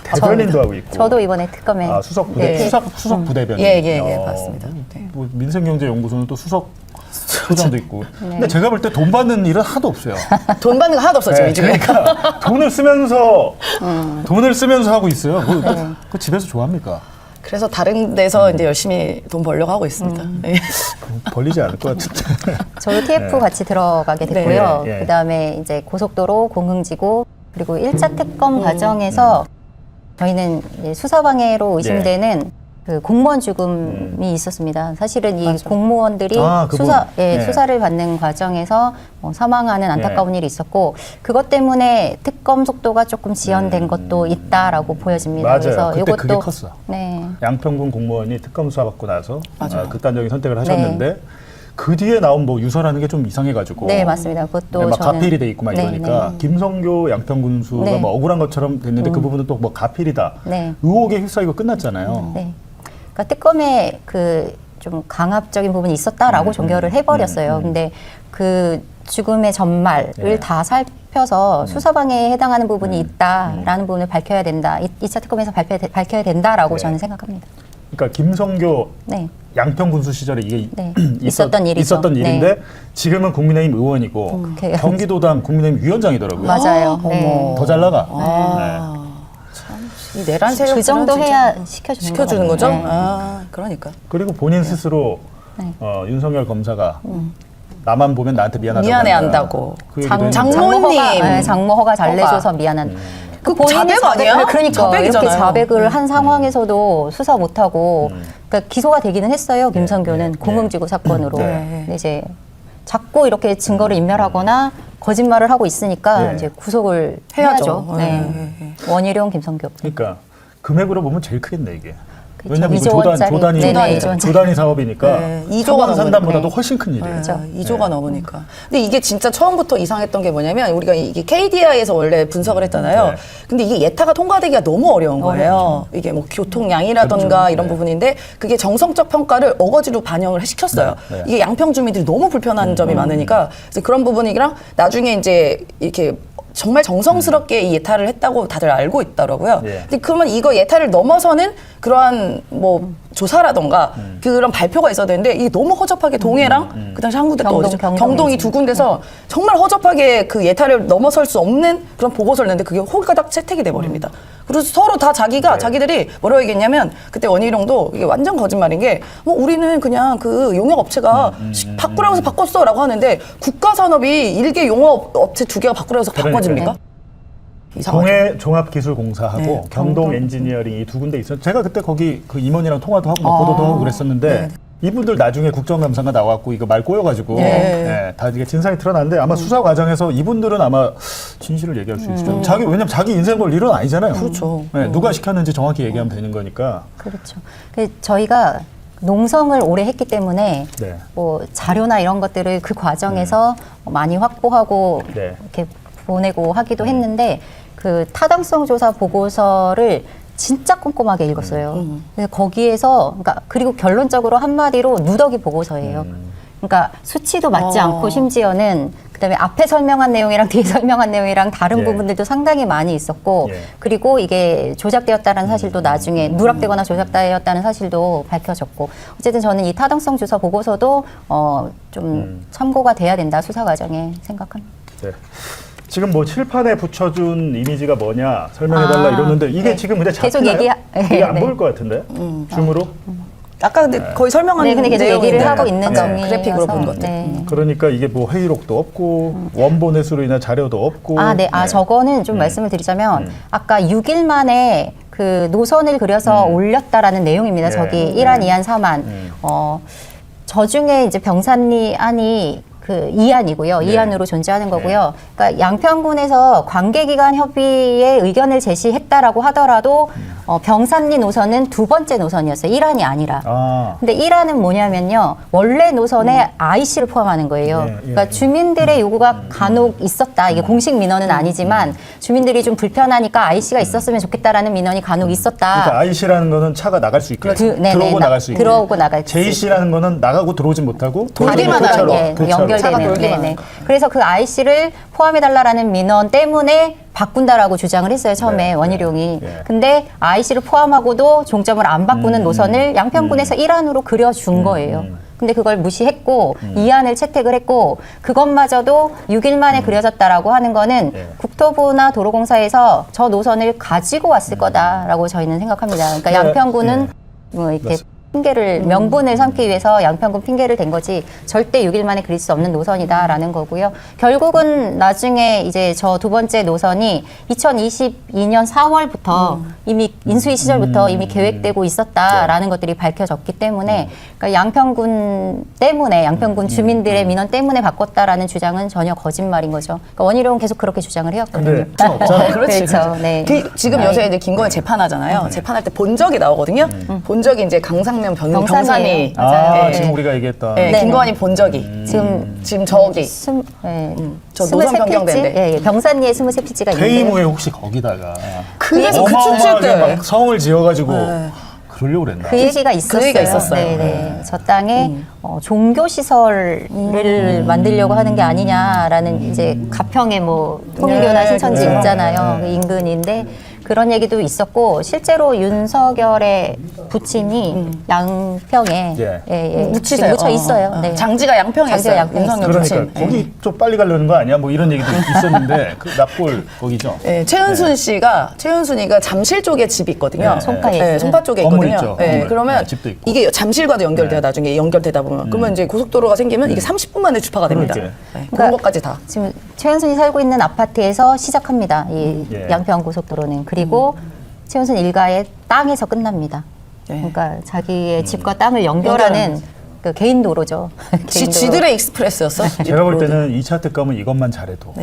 대변인도 하고 있고. 저도 이번에 특검에 수석 부대변인. 맞습니다. 뭐 민생경제연구소는 또 수석 소장도 있고. 근데 제가 볼 때 돈 받는 일은 하나도 없어요. 돈 받는 거 하나도 없어요, 저희 집에. 그러니까 돈을 쓰면서 하고 있어요. 그 집에서 좋아합니까? 그래서 다른 데서 이제 열심히 돈 벌려고 하고 있습니다. 벌리지 않을 것 같은데. 저도 TF 같이 들어가게 됐고요. 그다음에 이제 고속도로, 공흥지구 그리고 1차 특검 과정에서 저희는 수사방해로 의심되는 그 공무원 죽음이 있었습니다. 사실은 이 공무원들이 수사를 받는 과정에서 사망하는 안타까운 일이 있었고 그것 때문에 특검 속도가 조금 지연된 것도 있다라고 보여집니다. 맞아요. 그래서 그때 이것도 그게 컸어. 양평군 공무원이 특검 수사 받고 나서 극단적인 선택을 하셨는데 그 뒤에 나온 뭐 유서라는 게 좀 이상해가지고. 네, 맞습니다. 그것도 막 가필이 돼 있고 막 이러니까 김성교 양평군수가 뭐 억울한 것처럼 됐는데 그 부분은 또 뭐 가필이다. 의혹에 휩싸이고 끝났잖아요. 그러니까 특검에 그 좀 강압적인 부분이 있었다라고 종결을 해버렸어요. 근데 그 죽음의 전말을 다 살펴서 수사방해에 해당하는 부분이 있다라는 부분을 밝혀야 된다. 2차 특검에서 밝혀야 된다라고 저는 생각합니다. 그러니까 김성교 양평군수 시절에 이게 있었던 일인데 지금은 국민의힘 의원이고 경기도당 국민의힘 위원장이더라고요. 맞아요. 더 잘 나가. 이 내란 세력 그 정도 해야 시켜주는 거죠? 네. 그러니까. 그리고 본인 스스로 윤석열 검사가 나만 보면 나한테 미안하다고 미안해한다고. 그 얘기도 했는데. 장모님. 장모 허가 잘 내줘서 미안한. 그 본인이 자백 아니야? 그러니까 자백이잖아요. 이렇게 자백을 한 상황에서도 수사 못하고 그러니까 기소가 되기는 했어요. 김성교는 공흥지구 사건으로. 근데 이제 자꾸 이렇게 증거를 인멸하거나 거짓말을 하고 있으니까 이제 구속을 해야죠. 원희룡, 김성교. 그러니까 금액으로 보면 제일 크겠네 이게. 왜냐면 그렇죠. 이거 2조 원짜리. 조단위 사업이니까 2조가 산단보다도 훨씬 큰 일이에요. 그렇죠. 2조가 넘으니까. 근데 이게 진짜 처음부터 이상했던 게 뭐냐면 우리가 이게 KDI에서 원래 분석을 했잖아요. 근데 이게 예타가 통과되기가 너무 어려운 거예요. 이게 뭐 교통량이라던가 이런 부분인데 그게 정성적 평가를 어거지로 반영을 시켰어요. 이게 양평 주민들이 너무 불편한 점이 많으니까 그래서 그런 부분이랑 나중에 이제 이렇게 정말 정성스럽게 이 예타를 했다고 다들 알고 있더라고요. 근데 그러면 이거 예타를 넘어서는 그러한 뭐 조사라던가 그런 발표가 있어야 되는데 이게 너무 허접하게 동해랑 그 당시 한 군데 또 어디죠? 경동이 두 군데서 정말 허접하게 그 예타를 넘어설 수 없는 그런 보고서를 냈는데 그게 홀가닥 채택이 돼버립니다. 그래서 서로 다 자기들이 뭐라고 얘기했냐면 그때 원희룡도 이게 완전 거짓말인 게 뭐 우리는 그냥 그 용역업체가 바꾸라고 해서 바꿨어라고 하는데 국가산업이 일개 용역업체 2개가 바꾸라고 해서 바꿔집니까? 동해 종합기술공사하고 경동 엔지니어링 이 두 군데 있어요. 제가 그때 거기 그 임원이랑 통화도 하고 뭐 보도도 하고 그랬었는데 이분들 나중에 국정감사가 나왔고 이거 말 꼬여가지고 다 이게 진상이 드러났는데 아마 수사 과정에서 이분들은 아마 진실을 얘기할 수 있죠. 왜냐면 자기 인생 볼 일은 아니잖아요. 그렇죠. 누가 시켰는지 정확히 얘기하면 되는 거니까. 그렇죠. 저희가 농성을 오래 했기 때문에 뭐 자료나 이런 것들을 그 과정에서 많이 확보하고 이렇게 보내고 하기도 했는데 그 타당성 조사 보고서를 진짜 꼼꼼하게 읽었어요. 근데 거기에서 그러니까 그리고 결론적으로 한마디로 누더기 보고서예요. 그러니까 수치도 맞지 않고 심지어는 그다음에 앞에 설명한 내용이랑 뒤에 설명한 내용이랑 다른 부분들도 상당히 많이 있었고 그리고 이게 조작되었다는 사실도 나중에 누락되거나 조작되었다는 사실도 밝혀졌고 어쨌든 저는 이 타당성 조사 보고서도 좀 참고가 돼야 된다 수사 과정에 생각합니다. 네. 지금 뭐 칠판에 붙여준 이미지가 뭐냐 설명해달라 이러는데 이게 지금 근데 잡히나요? 이게 안 보일 것 같은데 줌으로? 아까 근데 거의 설명한 근데 계속 얘기를 하고 있는 점이 그래픽으로 본 것 같아요. 그러니까 이게 뭐 회의록도 없고 원본 회수로 인한 자료도 없고. 저거는 좀 말씀을 드리자면 아까 6일 만에 그 노선을 그려서 올렸다라는 내용입니다. 저기 1안, 2안, 3안. 저 중에 이제 병산리 안이 그 2안이고요. 2안으로 존재하는 거고요. 그러니까 양평군에서 관계기관 협의에 의견을 제시했다라고 하더라도 병산리 노선은 두 번째 노선이었어요. 1안이 아니라. 근데 1안은 뭐냐면요. 원래 노선에 IC를 포함하는 거예요. 그러니까 주민들의 요구가 간혹 있었다. 이게 공식 민원은 아니지만 주민들이 좀 불편하니까 IC가 있었으면 좋겠다라는 민원이 간혹 있었다. 그러니까 IC라는 거는 차가 나갈 수 있게. 들어오고 나갈 수 있게. 들어오고 나갈 수 있게. JC라는 거는 나가고 들어오지 못하고 다리만 연결되는. 네네. 그래서 그 IC를 포함해달라는 민원 때문에 바꾼다라고 주장을 했어요. 처음에 원희룡이. 근데 IC를 포함하고도 종점을 안 바꾸는 노선을 양평군에서 1안으로 그려준 거예요. 근데 그걸 무시했고 2안을 채택을 했고 그것마저도 6일 만에 그려졌다라고 하는 거는 국토부나 도로공사에서 저 노선을 가지고 왔을 거다라고 저희는 생각합니다. 그러니까 양평군은 뭐 이렇게 핑계를 명분을 삼기 위해서 양평군 핑계를 댄 거지 절대 6일 만에 그릴 수 없는 노선이다라는 거고요. 결국은 나중에 이제 저 두 번째 노선이 2022년 4월부터 이미 인수위 시절부터 이미 계획되고 있었다라는 것들이 밝혀졌기 때문에 그러니까 양평군 때문에 양평군 주민들의 민원 때문에 바꿨다라는 주장은 전혀 거짓말인 거죠. 그러니까 원희룡은 계속 그렇게 주장을 해왔거든요. 그렇죠. 네. 지금 요새 이제 김건희 재판하잖아요. 재판할 때 본적이 나오거든요. 본적이 이제 강상면 병산이 지금 우리가 얘기했던 김건희 본적이 지금 저기 저 노선 변경된데 병산리에 23필지가 있는데 퇴임 후에 혹시 거기다가 그래서 그 춤출 때 성을 지어가지고 그러려고 그랬나? 그 얘기가 있었어요. 그 얘기가 있었어요. 네네. 저 땅에 종교 시설을 만들려고 하는 게 아니냐라는 이제 가평에 뭐 통일교나 신천지 있잖아요. 그 인근인데 그런 얘기도 있었고 실제로 윤석열의 부친이 양평에 묻히세요. 묻혀 있어요. 네. 장지가 양평에 장지가 있어요. 양평에 윤석열 그러니까 부친. 거기 좀 빨리 가려는 거 아니야? 뭐 이런 얘기도 있었는데 그 납골 거기죠. 네, 최은순이가 잠실 쪽에 집이 있거든요. 송파 쪽에 건물 있거든요. 있죠. 네, 건물. 그러면 집도 있고. 이게 잠실과도 연결돼요. 나중에 연결되다 보면 그러면 이제 고속도로가 생기면 이게 30분 만에 주파가 됩니다. 네, 그런 것까지 다. 지금 최은순이 살고 있는 아파트에서 시작합니다. 이 양평 고속도로는. 그리고 최은순 일가의 땅에서 끝납니다. 그러니까 자기의 집과 땅을 연결하는 그 개인 도로죠. 지들의 익스프레스였어. 제가 볼 때는 2차 특검은 이것만 잘해도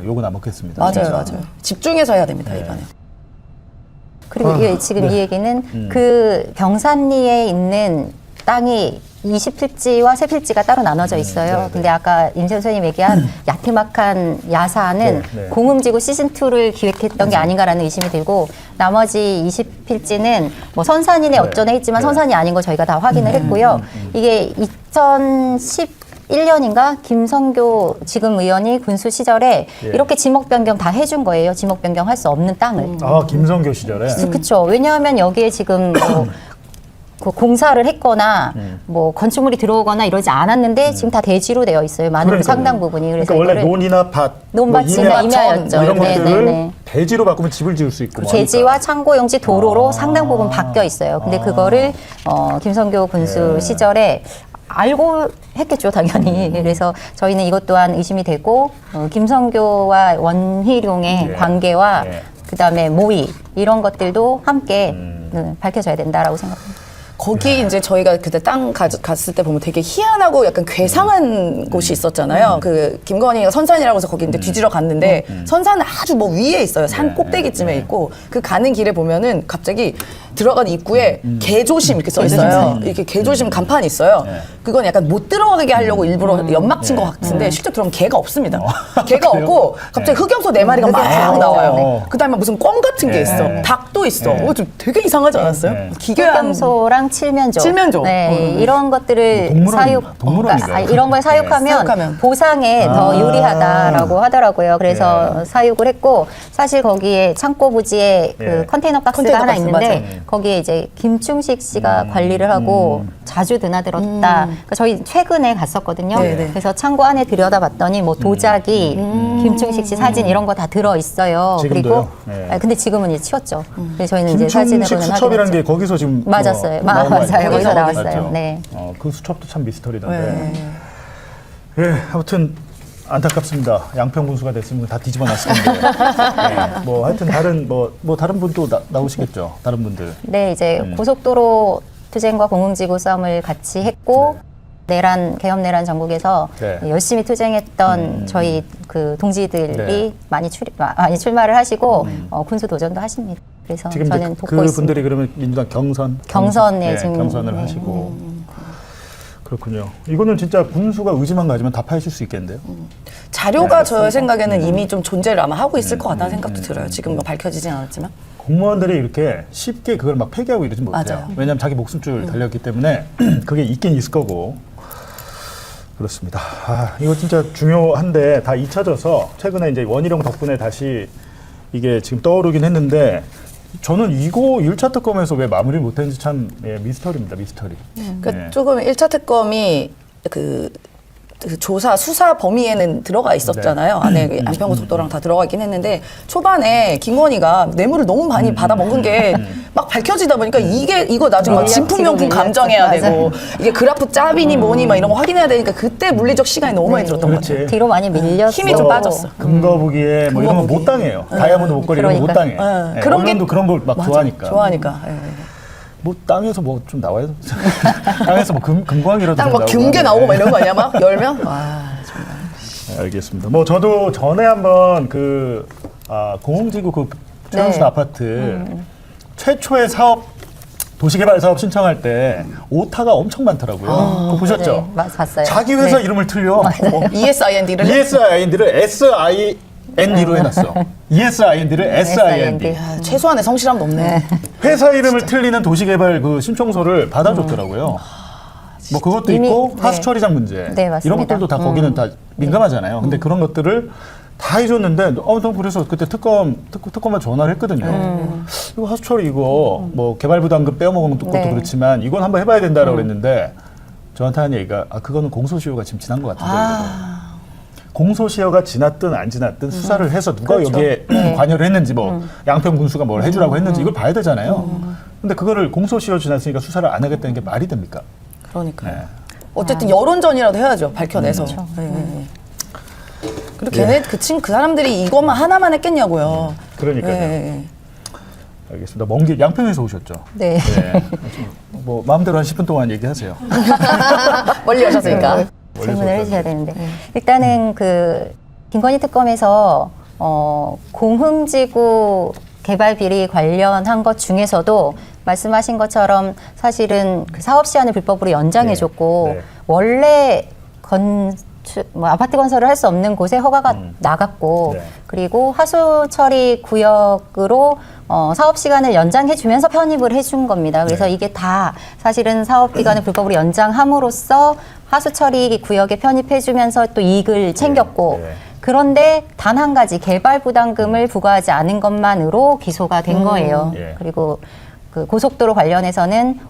요거 남았겠습니다. 맞아요. 집중해서 해야 됩니다. 이번에. 그리고 지금 이 얘기는 그 경산리에 있는 땅이 20필지와 3필지가 따로 나눠져 있어요. 근데 아까 임세훈 선생님 얘기한 야트막한 야사는 공음지구 시즌2를 기획했던 게 아닌가라는 의심이 들고 나머지 20필지는 뭐 선산이네 어쩌네 했지만 선산이 아닌 거 저희가 다 확인을 했고요. 이게 2011년인가 김성교 지금 의원이 군수 시절에 이렇게 지목 변경 다 해준 거예요. 지목 변경할 수 없는 땅을. 아, 김성교 시절에? 그렇죠. 왜냐하면 여기에 지금 그 공사를 했거나 뭐 건축물이 들어오거나 이러지 않았는데 지금 다 대지로 되어 있어요. 많은 상당 부분이. 그래서 그러니까 원래 논이나 밭, 논밭이나 임야였죠. 이런 것들을 대지로 바꾸면 집을 지을 수 있고. 대지와 창고용지 도로로 상당 부분 바뀌어 있어요. 근데 그거를 김성교 군수 시절에 알고 했겠죠, 당연히. 그래서 저희는 이것 또한 의심이 되고 김성교와 원희룡의 관계와 그다음에 모의 이런 것들도 함께 밝혀져야 된다라고 생각합니다. 거기 이제 저희가 그때 땅 갔을 때 보면 되게 희한하고 약간 괴상한 곳이 있었잖아요. 그 김건희가 선산이라고 해서 거기 이제 뒤지러 갔는데 선산은 아주 뭐 위에 있어요. 산 꼭대기쯤에 있고 그 가는 길에 보면은 갑자기 들어가는 입구에 개조심 이렇게 써 있어요. 이렇게 개조심 간판이 있어요. 그건 약간 못 들어가게 하려고 일부러 연막 친 것 같은데 실제 들어가면 개가 없습니다. 개가 없고 갑자기 흑염소 4마리가 막 나와요. 그다음에 무슨 껌 같은 게 있어. 닭도 있어. 좀 되게 이상하지 않았어요? 흑염소랑 칠면조. 네, 이런 것들을 이런 걸 사육하면 보상에 더 유리하다라고 하더라고요. 그래서 사육을 했고 사실 거기에 창고 부지에 그 컨테이너 박스가 하나 있는데 거기에 이제 김충식 씨가 관리를 하고 자주 드나들었다. 그러니까 저희 최근에 갔었거든요. 그래서 창고 안에 들여다봤더니 뭐 도자기, 김충식 씨 사진 이런 거 다 들어 있어요. 그리고 근데 지금은 이제 치웠죠. 그래서 저희는 이제 사진으로는 김충식 수첩이라는 게 거기서 지금 맞았어요. 맞아요. 거기서 나왔어요. 맞죠? 네. 그 수첩도 참 미스터리던데. 아무튼 안타깝습니다. 양평 군수가 됐으면 다 뒤집어 놨을 텐데. 뭐 하여튼 다른 다른 분 또 나오시겠죠. 다른 분들. 네, 이제 고속도로 투쟁과 공흥지구 싸움을 같이 했고 개혁 내란 전국에서 열심히 투쟁했던 저희 그 동지들이 많이 출마를 하시고 군수 도전도 하십니다. 그래서 지금 저는 돕고 그 있습니다. 분들이 그러면 민주당 경선에 지금 경선을 하시고 그렇군요. 이거는 진짜 군수가 의지만 가지면 다 파헤칠 수 있겠는데요. 자료가 저 생각에는 이미 좀 존재를 아마 하고 있을 것 같다는 생각도 들어요. 지금 뭐 밝혀지진 않았지만. 공무원들이 이렇게 쉽게 그걸 막 폐기하고 이러지 못해요. 맞아요. 왜냐하면 자기 목숨줄 달렸기 때문에 그게 있긴 있을 거고. 그렇습니다. 이거 진짜 중요한데 다 잊혀져서 최근에 이제 원희룡 덕분에 다시 이게 지금 떠오르긴 했는데 저는 이거 1차 특검에서 왜 마무리를 못했는지 참 미스터리입니다. 미스터리. 그러니까 조금 1차 특검이 그 조사 수사 범위에는 들어가 있었잖아요. 안에 양평고속도로랑 다 들어가긴 했는데 초반에 김건희가 뇌물을 너무 많이 받아 먹은 게 막 밝혀지다 보니까 이거 나중에 막 진품명품 감정해야 되고 이게 그래프 짭이니 뭐니 막 이런 거 확인해야 되니까 그때 물리적 시간이 너무 많이 들었던 것 같아요. 뒤로 많이 밀렸어. 힘이 좀 빠졌어. 금거북이에 뭐 이런 거 못 당해요. 다이아몬드 목걸이 이런 거 못 당해. 그런 게 그런 걸 막 좋아하니까. 뭐 땅에서 뭐 좀 나와요. 땅에서 뭐 금광이라도 땅 막 금괴 나오고 막 이런 거 아니야? 막 열면? 와 정말. 네, 알겠습니다. 뭐 저도 전에 한번 공흥지구 그 최은순 아파트 최초의 도시개발 사업 신청할 때 오타가 엄청 많더라고요. 그거 보셨죠? 네, 봤어요. 자기 회사 이름을 틀려. ESIND를 SIND로 해놨어. ESIND를 SIND. 최소한의 성실함도 없네. 회사 이름을 틀리는 도시개발 그 신청서를 받아줬더라고요. 뭐 그것도 있고 하수 처리장 문제 이런 것들도 다 거기는 다 민감하잖아요. 근데 그런 것들을 다 해줬는데, 난 그래서 그때 특검에 전화를 했거든요. 이거 하수처리 이거 뭐 개발부담금 빼먹은 것도 네. 그렇지만 이건 한번 해봐야 된다라고 그랬는데 저한테 한 얘기가 그거는 공소시효가 지금 지난 것 같은데. 공소시효가 지났든 안 지났든 수사를 해서 누가 그렇죠. 여기에 관여를 했는지 뭐 양평 군수가 뭘 해주라고 했는지 이걸 봐야 되잖아요. 근데 그거를 공소시효 지났으니까 수사를 안 하겠다는 게 말이 됩니까? 그러니까요. 어쨌든 여론전이라도 해야죠. 밝혀내서. 그리고 걔네 그 사람들이 이것만 하나만 했겠냐고요. 그러니까요. 알겠습니다. 먼 길 양평에서 오셨죠? 네. 뭐 마음대로 한 10분 동안 얘기하세요. 멀리 오셨으니까. 질문을 해주셔야 되는데 일단은 그 김건희 특검에서 공흥지구 개발 비리 관련한 것 중에서도 말씀하신 것처럼 사실은 그 사업 시한을 불법으로 연장해줬고 원래 아파트 건설을 할 수 없는 곳에 허가가 나갔고 그리고 하수 처리 구역으로 사업 시간을 연장해주면서 편입을 해준 겁니다. 그래서 이게 다 사실은 사업 기간을 불법으로 연장함으로써 하수 처리 구역에 편입해주면서 또 이익을 챙겼고 그런데 단 한 가지 개발 부담금을 부과하지 않은 것만으로 기소가 된 거예요. 그리고 그 고속도로 관련해서는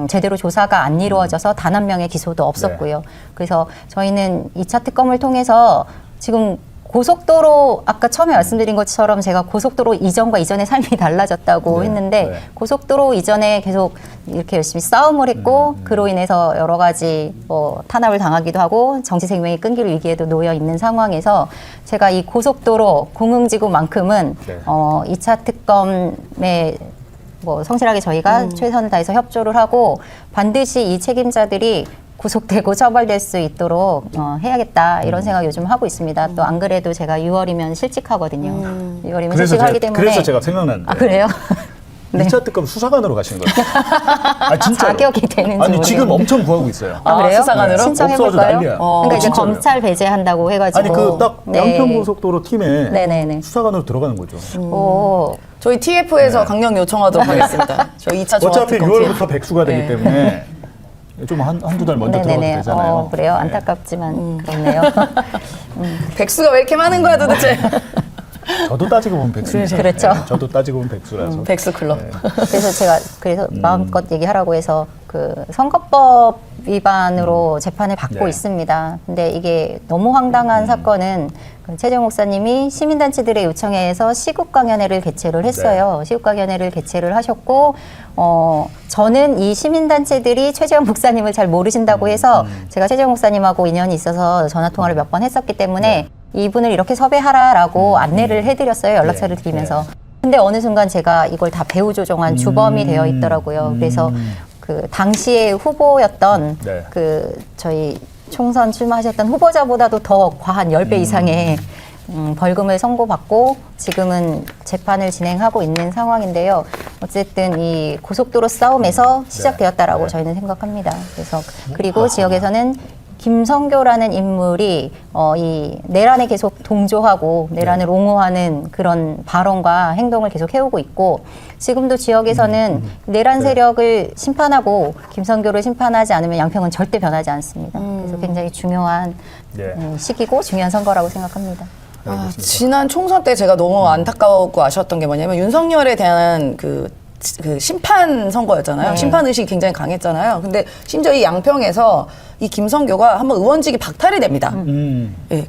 제대로 조사가 안 이루어져서 단 한 명의 기소도 없었고요. 그래서 저희는 2차 특검을 통해서 지금 고속도로 아까 처음에 말씀드린 것처럼 제가 고속도로 이전과 이전의 삶이 달라졌다고 했는데 고속도로 이전에 계속 이렇게 열심히 싸움을 했고 그로 인해서 여러 가지 뭐 탄압을 당하기도 하고 정치 생명이 끊길 위기에도 놓여 있는 상황에서 제가 이 고속도로 공흥지구만큼은 2차 특검에 뭐 성실하게 저희가 최선을 다해서 협조를 하고 반드시 이 책임자들이 구속되고 처벌될 수 있도록 해야겠다 이런 생각 요즘 하고 있습니다. 또 안 그래도 제가 6월이면 실직하거든요. 6월이면 실직하기 때문에. 그래서 제가 생각났는데. 그래요? 2차 특검 수사관으로 가시는 거예요. 진짜로. 자격이 되는지 아니 지금 엄청 구하고 있어요. 그래요? 수사관으로? 신청해볼까요? 난리야. 그러니까 이제 진짜로요. 검찰 배제한다고 해가지고. 아니 그 딱 양평고속도로 팀에 수사관으로 들어가는 거죠. 저희 TF에서 강력 요청하도록 하겠습니다. 저희 2차 어차피 6월부터 백수가 되기 때문에 좀 한두 달 먼저 들어가도 되잖아요. 그래요? 안타깝지만 그렇네요. 백수가 왜 이렇게 많은 거야 도대체? 저도 따지고 보면 백수죠. 그렇죠. 저도 따지고 보면 백수라서. 백수 클럽. 그래서 제가 마음껏 얘기하라고 해서 그 선거법 위반으로 재판을 받고 있습니다. 근데 이게 너무 황당한 사건은 그 최재형 목사님이 시민단체들의 요청에 의해서 시국강연회를 개최를 했어요. 시국강연회를 개최를 하셨고 저는 이 시민단체들이 최재형 목사님을 잘 모르신다고 해서 제가 최재형 목사님하고 인연이 있어서 전화통화를 몇 번 했었기 때문에 이분을 이렇게 섭외하라라고 안내를 해드렸어요. 연락처를 드리면서. 근데 어느 순간 제가 이걸 다 배후 조종한 주범이 되어 있더라고요. 그래서 그 당시에 후보였던 그 저희 총선 출마하셨던 후보자보다도 더 과한 10배 이상의 벌금을 선고받고 지금은 재판을 진행하고 있는 상황인데요. 어쨌든 이 고속도로 싸움에서 시작되었다라고 저희는 생각합니다. 그래서 그리고 지역에서는 김성교라는 인물이 이 내란에 계속 동조하고 내란을 옹호하는 그런 발언과 행동을 계속 해오고 있고 지금도 지역에서는 내란 세력을 심판하고 김성교를 심판하지 않으면 양평은 절대 변하지 않습니다. 그래서 굉장히 중요한 시기고 중요한 선거라고 생각합니다. 지난 총선 때 제가 너무 안타까웠고 아쉬웠던 게 뭐냐면 윤석열에 대한 그 심판 선거였잖아요. 심판 의식이 굉장히 강했잖아요. 근데 심지어 이 양평에서 이 김성교가 한번 의원직이 박탈이 됩니다.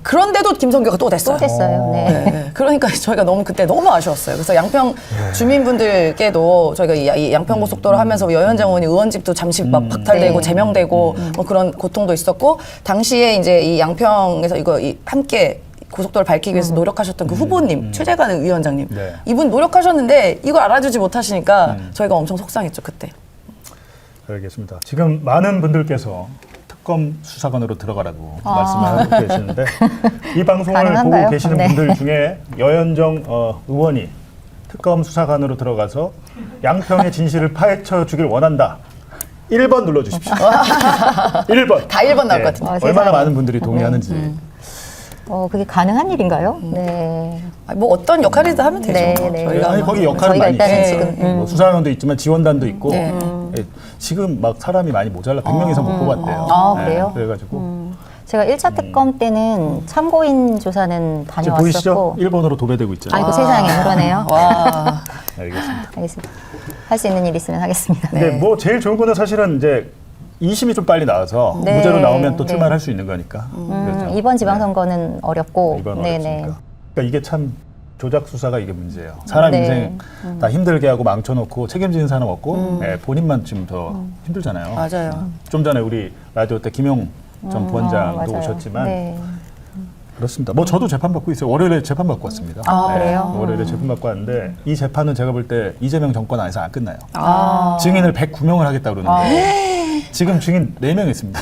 그런데도 김성교가 또 됐어요. 또 됐어요. 그러니까 저희가 그때 너무 아쉬웠어요. 그래서 양평 주민분들께도 저희가 이 양평 고속도로 하면서 여현장 의원이 의원직도 잠시 막 박탈되고 제명되고 뭐 그런 고통도 있었고 당시에 이제 이 양평에서 이거 함께 고속도로를 밝히기 위해서 노력하셨던 그 후보님 최재관 위원장님 이분 노력하셨는데 이걸 알아주지 못하시니까 저희가 엄청 속상했죠 그때. 알겠습니다. 지금 많은 분들께서 특검 수사관으로 들어가라고 말씀을 하고 계시는데 이 방송을 가능한가요? 보고 계시는 분들 중에 여현정 의원이 특검 수사관으로 들어가서 양평의 진실을 파헤쳐 주길 원한다. 1번 눌러주십시오. 1번. 다 1번 나올 것 같은데. 얼마나 많은 분들이 동의하는지. 그게 가능한 일인가요? 네. 뭐 어떤 역할이든 하면 되죠. 저희가 아니, 거기 역할은 많이 일단은 있어요. 지금 뭐 수사관도 있지만 지원단도 있고 지금 막 사람이 많이 모자라 100명 이상 못 뽑았대요. 그래요? 그래가지고 제가 1차 특검 때는 참고인 조사는 지금 보이시죠? 다녀왔었고. 일본어로 도배되고 있잖아요. 아이고 세상에 그러네요. 와. 알겠습니다. 알겠습니다. 할 수 있는 일 있으면 하겠습니다. 근데 뭐 제일 좋은 거는 사실은 이제 2심이 좀 빨리 나와서 네. 무죄로 나오면 또 네. 출마할 수 있는 거니까. 그렇죠. 이번 지방선거는 어렵고. 이번 네네. 어렵습니까? 그러니까 이게 참 조작 수사가 이게 문제예요. 사람 네. 인생 다 힘들게 하고 망쳐놓고 책임지는 사람 없고 예, 본인만 좀 더 힘들잖아요. 맞아요. 좀 전에 우리 라디오 때 김용 전 부원장도 맞아요. 오셨지만 네. 그렇습니다. 뭐 저도 재판 받고 있어요. 월요일에 재판 받고 왔습니다. 아, 그래요? 월요일에 재판 받고 왔는데 이 재판은 제가 볼 때 이재명 정권 안에서 안 끝나요. 아. 증인을 109명을 하겠다 그러는 거예요. 지금 증인 4명 했습니다.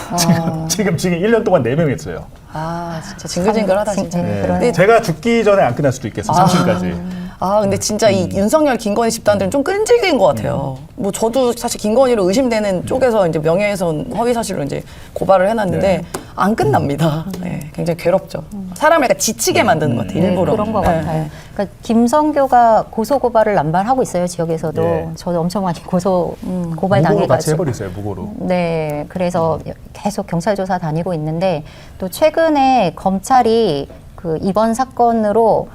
지금 증인 1년 동안 4명 했어요. 아, 진짜 징글징글하다 진짜. 네. 제가 죽기 전에 안 끝날 수도 있겠어요. 3심까지. 아, 근데 진짜 이 윤석열, 김건희 집단들은 좀 끈질긴 것 같아요. 뭐 저도 사실 김건희로 의심되는 쪽에서 이제 명예훼손 허위 사실로 이제 고발을 해놨는데 안 끝납니다. 네, 굉장히 괴롭죠. 사람을 약간 지치게 만드는 것 같아요. 일부러. 그런 것 네. 같아요. 그러니까 김성교가 고소 고발을 남발하고 있어요. 지역에서도. 네. 저도 엄청 많이 고소 고발 무고로 같이 당해가지고. 해버리세요. 무고로. 네, 그래서 계속 경찰 조사 다니고 있는데 또 최근에 검찰이 그 이번 사건으로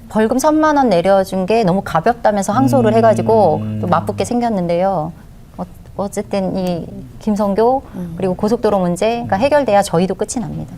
벌금 3만 원 내려준 게 너무 가볍다면서 항소를 해가지고 또 맞붙게 생겼는데요. 어쨌든 이 김성교 그리고 고속도로 문제가 해결돼야 저희도 끝이 납니다.